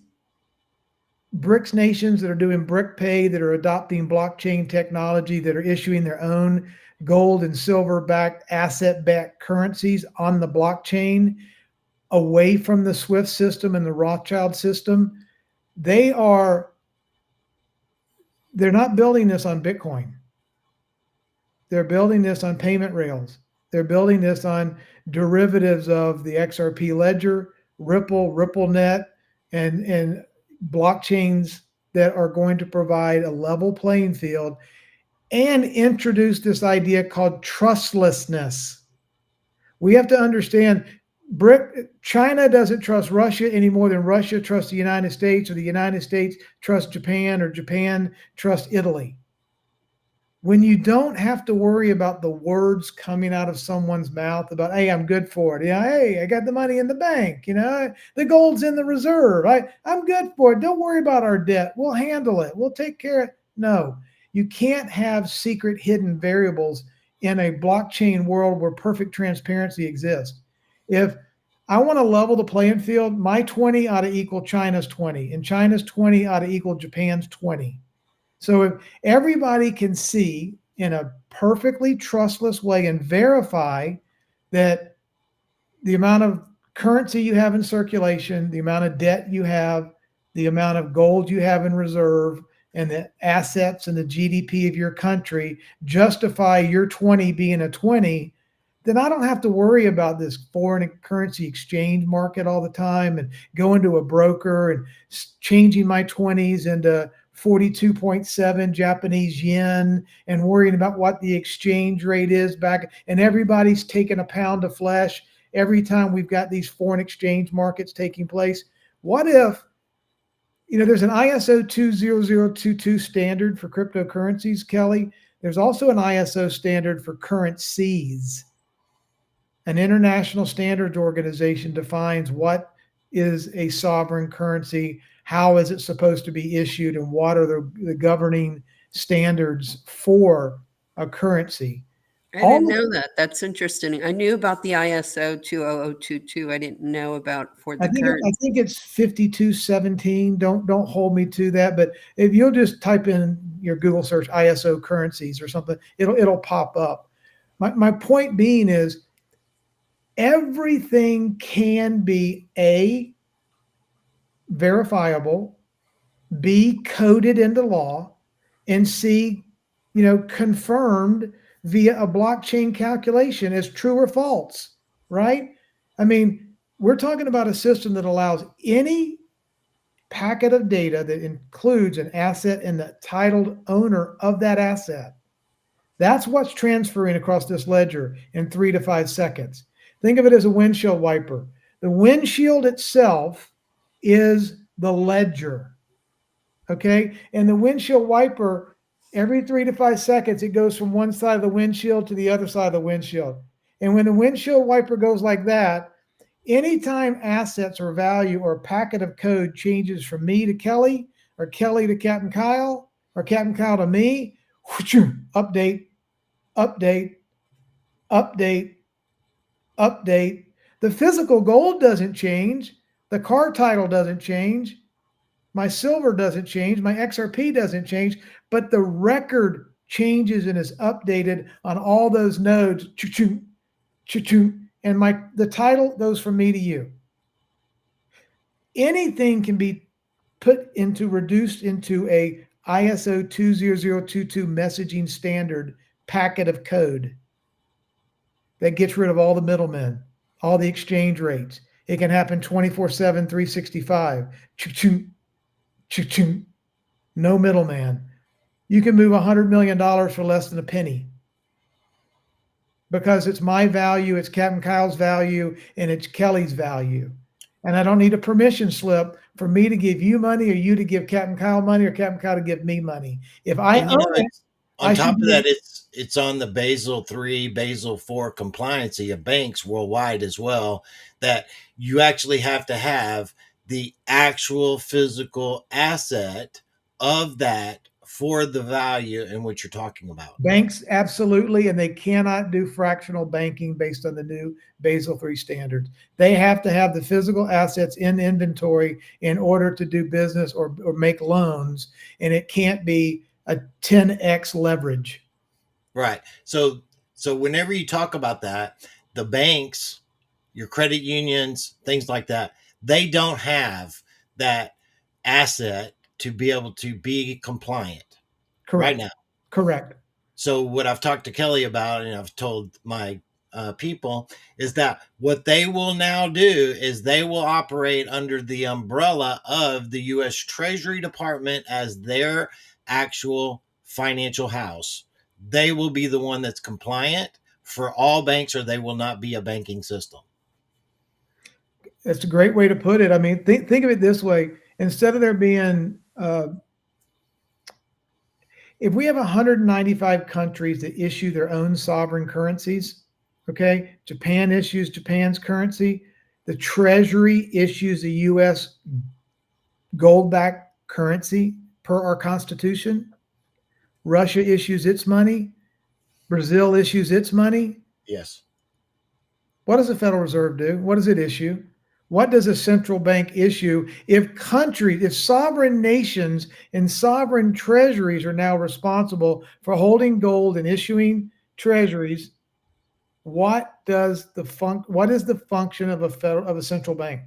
BRICS nations that are doing brick pay, that are adopting blockchain technology, that are issuing their own gold and silver-backed, asset-backed currencies on the blockchain, away from the SWIFT system and the Rothschild system, they're not building this on Bitcoin. They're building this on payment rails. They're building this on derivatives of the XRP ledger, Ripple, RippleNet, and blockchains that are going to provide a level playing field and introduce this idea called trustlessness. We have to understand China doesn't trust Russia any more than Russia trusts the United States, or the United States trusts Japan, or Japan trusts Italy. When you don't have to worry about the words coming out of someone's mouth about, hey, I'm good for it. Hey, I got the money in the bank. The gold's in the reserve. I'm good for it. Don't worry about our debt. We'll handle it. We'll take care of it. No, you can't have secret hidden variables in a blockchain world where perfect transparency exists. If I want to level the playing field, my 20 ought to equal China's 20, and China's 20 ought to equal Japan's 20. So if everybody can see in a perfectly trustless way and verify that the amount of currency you have in circulation, the amount of debt you have, the amount of gold you have in reserve, and the assets and the GDP of your country justify your 20 being a 20, then I don't have to worry about this foreign currency exchange market all the time and going to a broker and changing my 20s into 42.7 Japanese yen and worrying about what the exchange rate is back. And everybody's taking a pound of flesh every time we've got these foreign exchange markets taking place? What if, there's an ISO 20022 standard for cryptocurrencies, Kelly. There's also an ISO standard for currencies. An international standards organization defines what is a sovereign currency, how is it supposed to be issued, and what are the governing standards for a currency. I didn't know that. That's interesting. I knew about the ISO 20022. I didn't know about for the currency. I think it's 5217. Don't hold me to that, but if you'll just type in your Google search ISO currencies or something, it'll pop up. My point being is everything can be A, verifiable, B, coded into law, and C, confirmed via a blockchain calculation as true or false, right? I mean, we're talking about a system that allows any packet of data that includes an asset and the titled owner of that asset. That's what's transferring across this ledger in 3 to 5 seconds. Think of it as a windshield wiper. The windshield itself is the ledger, okay? And the windshield wiper, every 3 to 5 seconds, it goes from one side of the windshield to the other side of the windshield. And when the windshield wiper goes like that, anytime assets or value or a packet of code changes from me to Kelly, or Kelly to Captain Kyle, or Captain Kyle to me, update, update, update, update. The physical gold doesn't change. The car title doesn't change. My silver doesn't change. My XRP doesn't change, but the record changes and is updated on all those nodes. Choo-choo, choo-choo, and the title goes from me to you. Anything can be reduced into a ISO 20022 messaging standard packet of code that gets rid of all the middlemen, all the exchange rates. It can happen 24/7, 365. Choo-choo. Choo-choo. No middleman. You can move $100 million for less than a penny because it's my value, it's Captain Kyle's value, and it's Kelly's value. And I don't need a permission slip for me to give you money or you to give Captain Kyle money or Captain Kyle to give me money. If I own it, on top of that, it's on the Basel III, Basel IV compliancy of banks worldwide as well, that you actually have to have the actual physical asset of that for the value in which you're talking about. Banks, absolutely, and they cannot do fractional banking based on the new Basel III standards. They have to have the physical assets in inventory in order to do business or make loans, and it can't be a 10x leverage. Right. So whenever you talk about that, the banks, your credit unions, things like that, they don't have that asset to be able to be compliant. Correct. Right now. Correct. So what I've talked to Kelly about, and I've told my people, is that what they will now do is they will operate under the umbrella of the U.S. Treasury Department as their actual financial house. They will be the one that's compliant for all banks, or they will not be a banking system. That's a great way to put it. I mean, think of it this way. Instead of there being, if we have 195 countries that issue their own sovereign currencies, okay, Japan issues Japan's currency, the Treasury issues a U.S. gold-backed currency per our Constitution, Russia issues its money, Brazil issues its money. Yes. What does the Federal Reserve do? What does it issue? What does a central bank issue if sovereign nations and sovereign treasuries are now responsible for holding gold and issuing treasuries? What is the function of a central bank?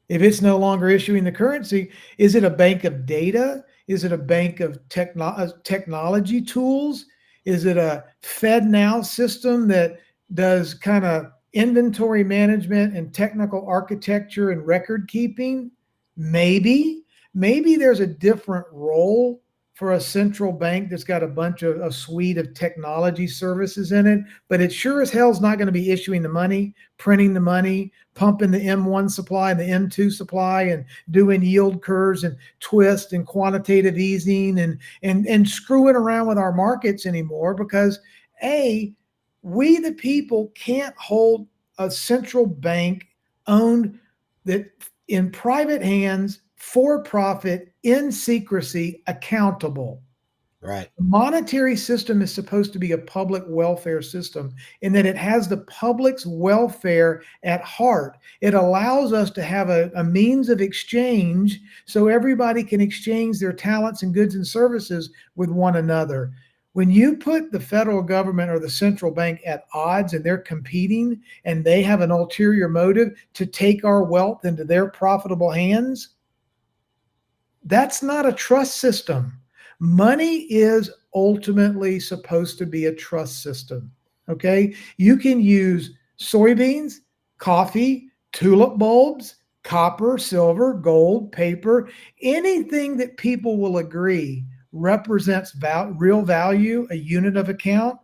If it's no longer issuing the currency, is it a bank of data? Is it a bank of technology tools? Is it a FedNow system that does kind of inventory management and technical architecture and record keeping? Maybe there's a different role for a central bank that's got a suite of technology services in it, but it sure as hell's not going to be issuing the money, printing the money, pumping the M1 supply and the M2 supply, and doing yield curves and twist and quantitative easing and screwing around with our markets anymore, because we the people can't hold a central bank owned that in private hands, for profit, in secrecy, accountable. Right. The monetary system is supposed to be a public welfare system in that it has the public's welfare at heart. It allows us to have a means of exchange so everybody can exchange their talents and goods and services with one another. When you put the federal government or the central bank at odds and they're competing and they have an ulterior motive to take our wealth into their profitable hands, that's not a trust system. Money is ultimately supposed to be a trust system. Okay. You can use soybeans, coffee, tulip bulbs, copper, silver, gold, paper, anything that people will agree represents real value, a unit of account.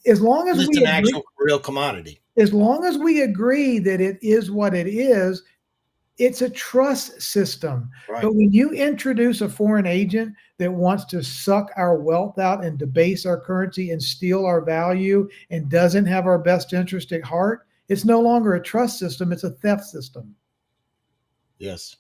As long as it's an actual real commodity. As long as we agree that it is what it is, it's a trust system. Right. But when you introduce a foreign agent that wants to suck our wealth out and debase our currency and steal our value and doesn't have our best interest at heart, it's no longer a trust system, it's a theft system. Yes.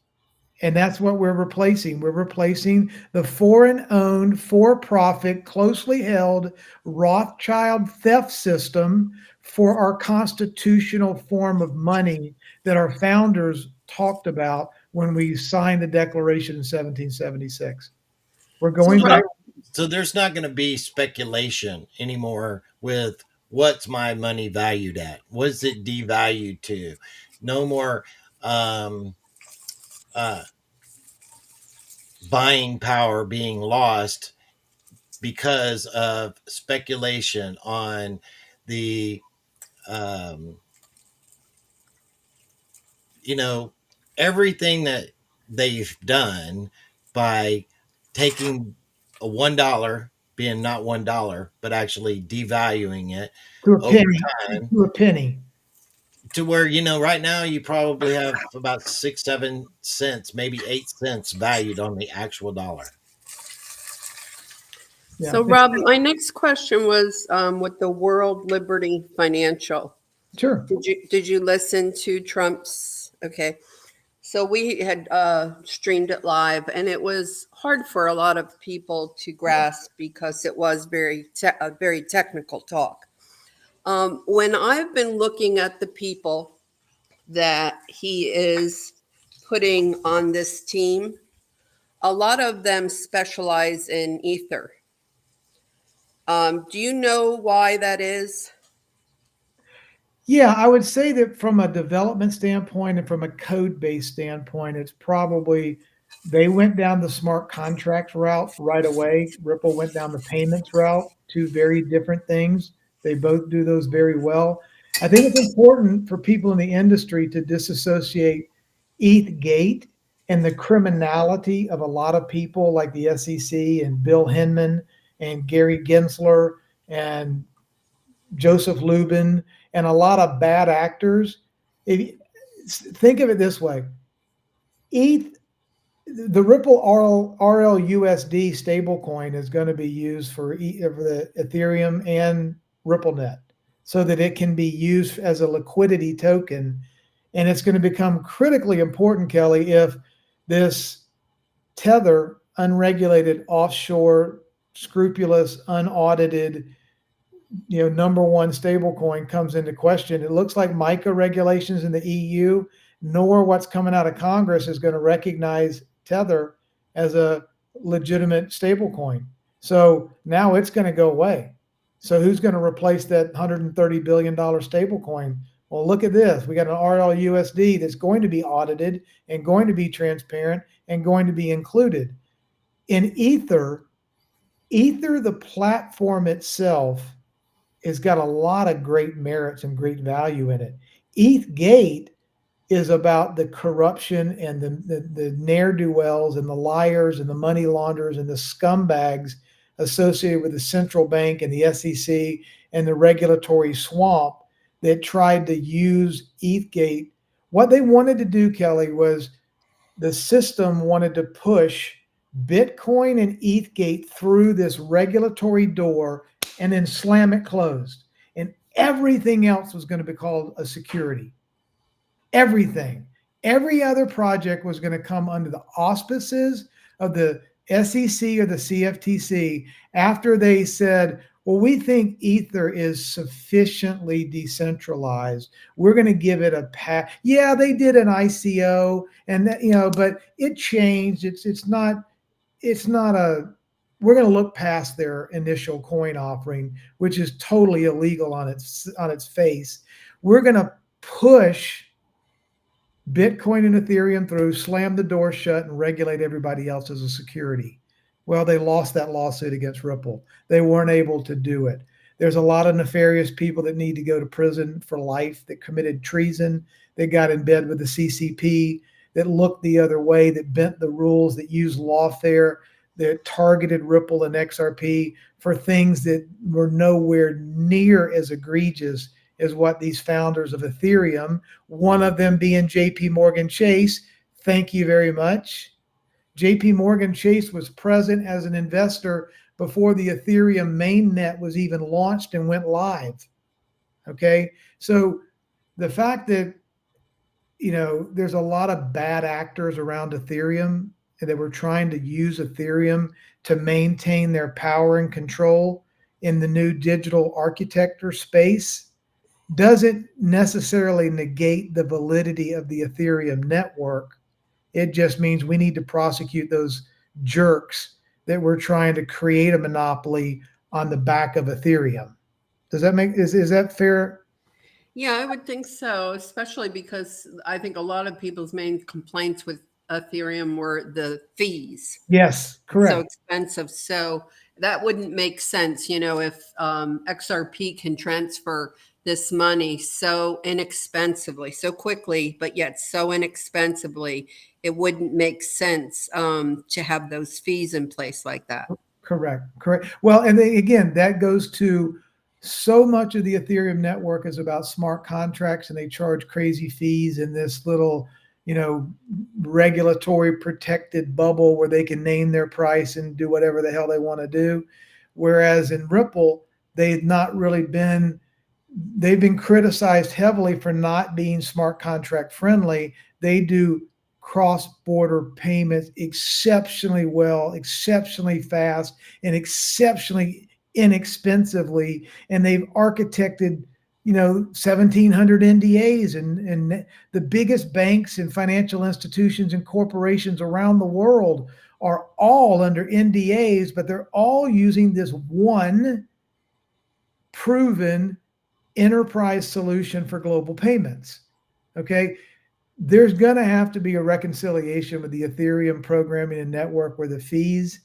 And that's what we're replacing. We're replacing the foreign-owned, for-profit, closely held Rothschild theft system for our constitutional form of money that our founders talked about when we signed the Declaration in 1776. We're going back. So there's not going to be speculation anymore with what's my money valued at? What's it devalued to? No more buying power being lost because of speculation on the everything that they've done by taking a $1 being not $1, but actually devaluing it to a penny, time, to a penny. To where, right now you probably have about 6-7 cents, maybe 8 cents valued on the actual dollar. Yeah. So Rob, my next question was with the World Liberty Financial. Sure. Did you listen to Trump's? Okay. So we had streamed it live, and it was hard for a lot of people to grasp because it was very technical talk. When I've been looking at the people that he is putting on this team, a lot of them specialize in ether. Do you know why that is? Yeah, I would say that from a development standpoint and from a code-based standpoint, it's probably they went down the smart contract route right away. Ripple went down the payments route, two very different things. They both do those very well. I think it's important for people in the industry to disassociate ETHgate and the criminality of a lot of people like the SEC and Bill Hinman and Gary Gensler and Joseph Lubin and a lot of bad actors. Think of it this way. The Ripple RLUSD stablecoin is going to be used for the Ethereum and RippleNet so that it can be used as a liquidity token. And it's going to become critically important, Kelly, if this Tether, unregulated, offshore, scrupulous, unaudited, number one stablecoin comes into question. It looks like MiCA regulations in the EU, nor what's coming out of Congress is going to recognize Tether as a legitimate stablecoin. So now it's going to go away. So who's going to replace that $130 billion stablecoin? Well, look at this. We got an RLUSD that's going to be audited and going to be transparent and going to be included. In Ether, the platform itself has got a lot of great merits and great value in it. ETHgate is about the corruption and the ne'er-do-wells and the liars and the money launderers and the scumbags associated with the central bank and the SEC and the regulatory swamp that tried to use ETHgate. What they wanted to do, Kelly, was the system wanted to push Bitcoin and ETHgate through this regulatory door and then slam it closed. And everything else was going to be called a security. Everything. Every other project was going to come under the auspices of the SEC or the CFTC after they said, well, we think Ether is sufficiently decentralized. We're going to give it a pass. Yeah, they did an ICO, and that, but it changed. It's not a. We're going to look past their initial coin offering, which is totally illegal on its face. We're going to push Bitcoin and Ethereum through, slam the door shut, and regulate everybody else as a security. Well, they lost that lawsuit against Ripple. They weren't able to do it. There's a lot of nefarious people that need to go to prison for life, that committed treason, that got in bed with the CCP, that looked the other way, that bent the rules, that used lawfare, that targeted Ripple and XRP for things that were nowhere near as egregious as what these founders of Ethereum, one of them being JP Morgan Chase. Thank you very much. JP Morgan Chase was present as an investor before the Ethereum mainnet was even launched and went live. Okay. So the fact that, there's a lot of bad actors around Ethereum and that were trying to use Ethereum to maintain their power and control in the new digital architecture space doesn't necessarily negate the validity of the Ethereum network. It just means we need to prosecute those jerks that were trying to create a monopoly on the back of Ethereum. Does that is that fair? Yeah, I would think so, especially because I think a lot of people's main complaints with Ethereum were the fees. Yes, correct. So expensive. So that wouldn't make sense, if XRP can transfer this money so inexpensively, so quickly, but yet so inexpensively, it wouldn't make sense to have those fees in place like that. Correct. Well, and again, that goes to so much of the Ethereum network is about smart contracts, and they charge crazy fees in this little, regulatory protected bubble where they can name their price and do whatever the hell they want to do. Whereas in Ripple, they've been criticized heavily for not being smart contract friendly. They do cross-border payments exceptionally well, exceptionally fast, and exceptionally inexpensively. And they've architected, 1,700 NDAs, and the biggest banks and financial institutions and corporations around the world are all under NDAs, but they're all using this one proven enterprise solution for global payments. Okay. There's going to have to be a reconciliation with the Ethereum programming and network where the fees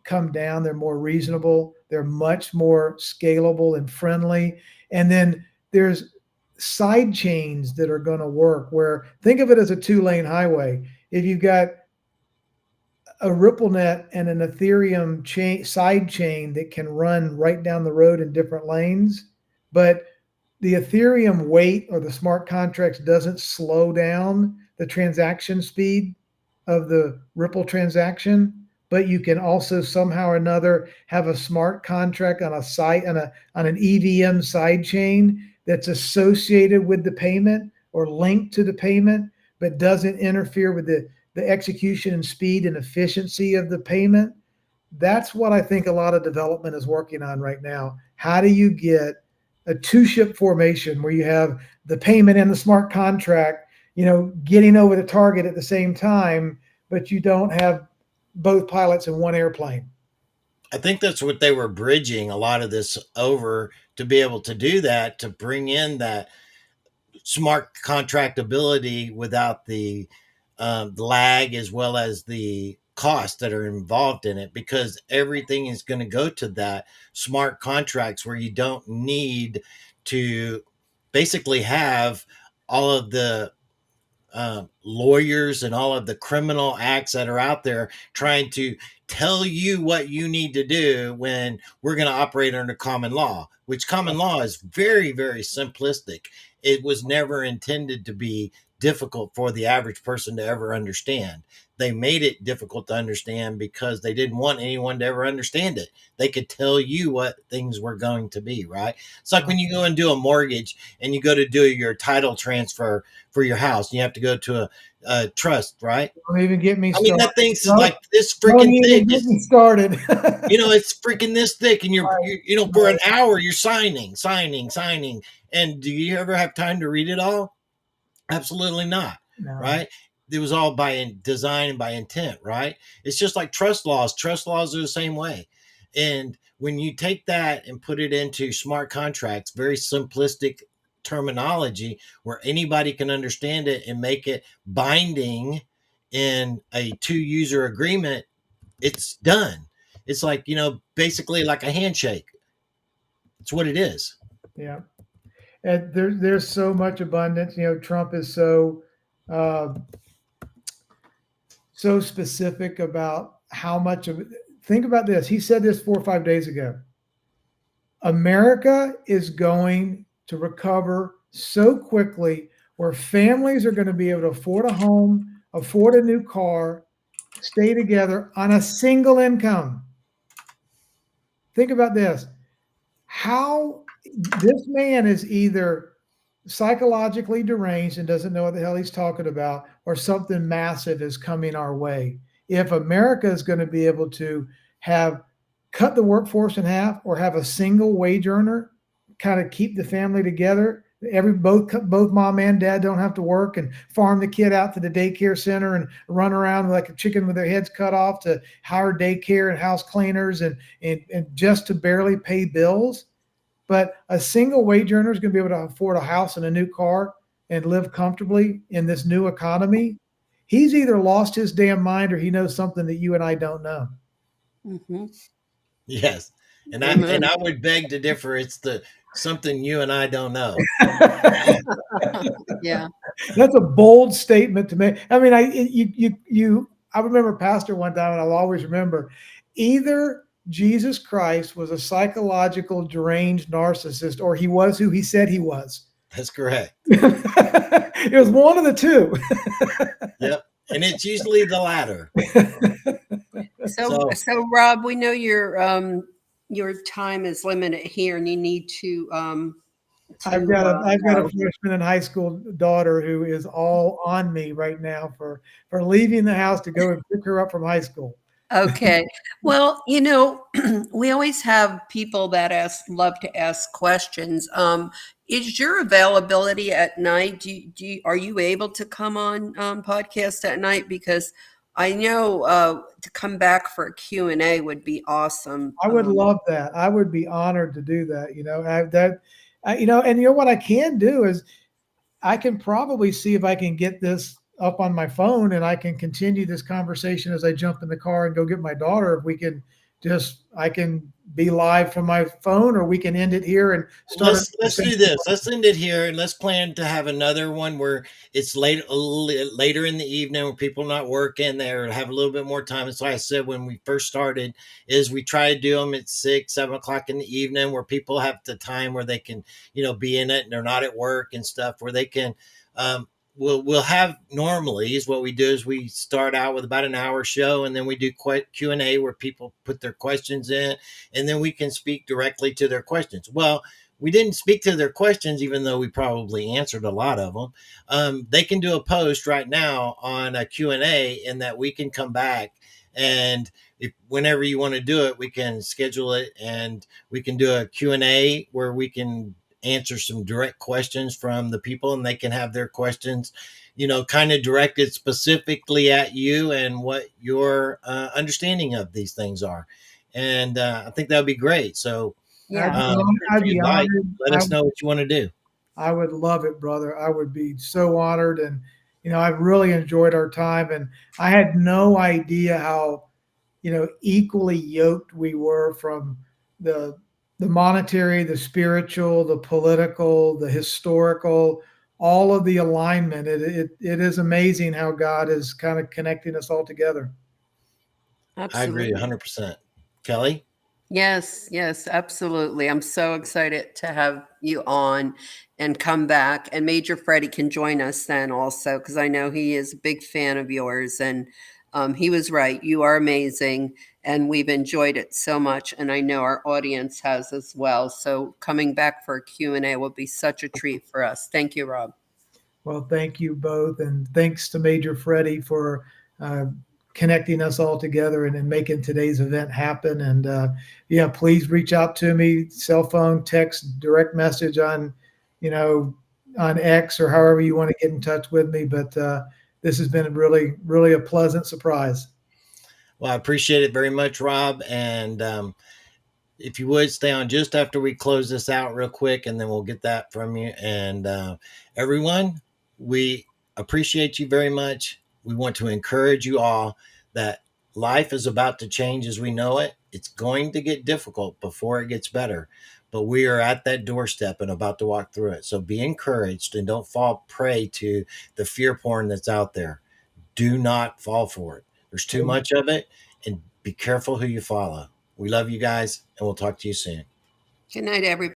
come down. They're more reasonable. They're much more scalable and friendly. And then there's side chains that are going to work where, think of it as a 2-lane highway. If you've got a RippleNet and an Ethereum side chain that can run right down the road in different lanes, but the Ethereum weight or the smart contracts doesn't slow down the transaction speed of the Ripple transaction, but you can also somehow or another have a smart contract on an EVM side chain that's associated with the payment or linked to the payment, but doesn't interfere with the execution and speed and efficiency of the payment. That's what I think a lot of development is working on right now. How do you get a 2-ship formation where you have the payment and the smart contract, getting over the target at the same time, but you don't have both pilots in one airplane? I think that's what they were bridging a lot of this over, to be able to do that, to bring in that smart contractability without the lag as well as the costs that are involved in it, because everything is going to go to that smart contracts where you don't need to basically have all of the lawyers and all of the criminal acts that are out there trying to tell you what you need to do when we're going to operate under common law, which common law is very, very simplistic. It was never intended to be difficult for the average person to ever understand. They made it difficult to understand because they didn't want anyone to ever understand it. They could tell you what things were going to be, right? It's like when you go and do a mortgage and you go to do your title transfer for your house, and you have to go to a trust, right? Don't even get me I mean, started. that thing's Don't- like this Don't freaking even thick. get me started. It's freaking this thick, and Right. for an hour you're signing, and do you ever have time to read it all? Absolutely not. No. Right? It was all by design and by intent, right? It's just like trust laws. Trust laws are the same way. And when you take that and put it into smart contracts, very simplistic terminology where anybody can understand it and make it binding in a 2-user agreement, it's done. It's like, basically like a handshake. It's what it is. Yeah. And there's so much abundance. Trump is so specific about how much of it. Think about this. He said this 4 or 5 days ago. America is going to recover so quickly where families are going to be able to afford a home, afford a new car, stay together on a single income. Think about this. How this man is either psychologically deranged and doesn't know what the hell he's talking about, or something massive is coming our way. If America is going to be able to cut the workforce in half or have a single wage earner, kind of keep the family together, both mom and dad don't have to work and farm the kid out to the daycare center and run around like a chicken with their heads cut off to hire daycare and house cleaners and just to barely pay bills. But a single wage earner is going to be able to afford a house and a new car and live comfortably in this new economy. He's either lost his damn mind or he knows something that you and I don't know. Mm-hmm. Yes. And I would beg to differ. It's something you and I don't know. Yeah. That's a bold statement to make. I mean, I remember a pastor one time, and I'll always remember, either Jesus Christ was a psychological deranged narcissist or he was who he said he was. That's correct. It was one of the two. Yep. And it's usually the latter. So Rob, we know your time is limited here, and you need to. I've got a freshman in high school daughter who is all on me right now for leaving the house to go and pick her up from high school. Okay. Well, we always have people that love to ask questions. Is your availability at night? Are you able to come on podcast at night? Because I know to come back for a Q&A would be awesome. I would love that. I would be honored to do that. And what I can do is I can probably see if I can get this up on my phone and I can continue this conversation as I jump in the car and go get my daughter. If I can be live from my phone, or we can end it here and start. Let's do this. Let's end it here, and let's plan to have another one where it's later in the evening where people are not working there and have a little bit more time. That's why I said when we first started is we try to do them at 6, 7 o'clock in the evening where people have the time where they can, be in it and they're not at work and stuff, where they can, We'll have normally is what we do is we start out with about an hour show, and then we do Q&A where people put their questions in, and then we can speak directly to their questions. Well, we didn't speak to their questions, even though we probably answered a lot of them. They can do a post right now on a Q&A, and that we can come back, and whenever you want to do it, we can schedule it, and we can do a Q&A where we can answer some direct questions from the people, and they can have their questions, kind of directed specifically at you and what your understanding of these things are. And I think that would be great. So I'd be honored. Let us know what you want to do. I would love it, brother. I would be so honored. And, I've really enjoyed our time, and I had no idea how, equally yoked we were from the monetary, the spiritual, the political, the historical, all of the alignment. It is amazing how God is kind of connecting us all together. I agree Absolutely. 100%. Kelly? Yes, yes, absolutely. I'm so excited to have you on and come back. And Major Freddie can join us then also, because I know he is a big fan of yours. And he was right. You are amazing. And we've enjoyed it so much. And I know our audience has as well. So coming back for a Q&A will be such a treat for us. Thank you, Rob. Well, thank you both. And thanks to Major Freddie for connecting us all together and making today's event happen. And yeah, please reach out to me, cell phone, text, direct message on, on X or however you want to get in touch with me. But this has been really, really a pleasant surprise. Well, I appreciate it very much, Rob. And if you would stay on just after we close this out real quick, and then we'll get that from you. And everyone, we appreciate you very much. We want to encourage you all that life is about to change as we know it. It's going to get difficult before it gets better, but we are at that doorstep and about to walk through it. So be encouraged and don't fall prey to the fear porn that's out there. Do not fall for it. There's too much of it, and be careful who you follow. We love you guys, and we'll talk to you soon. Good night, everybody.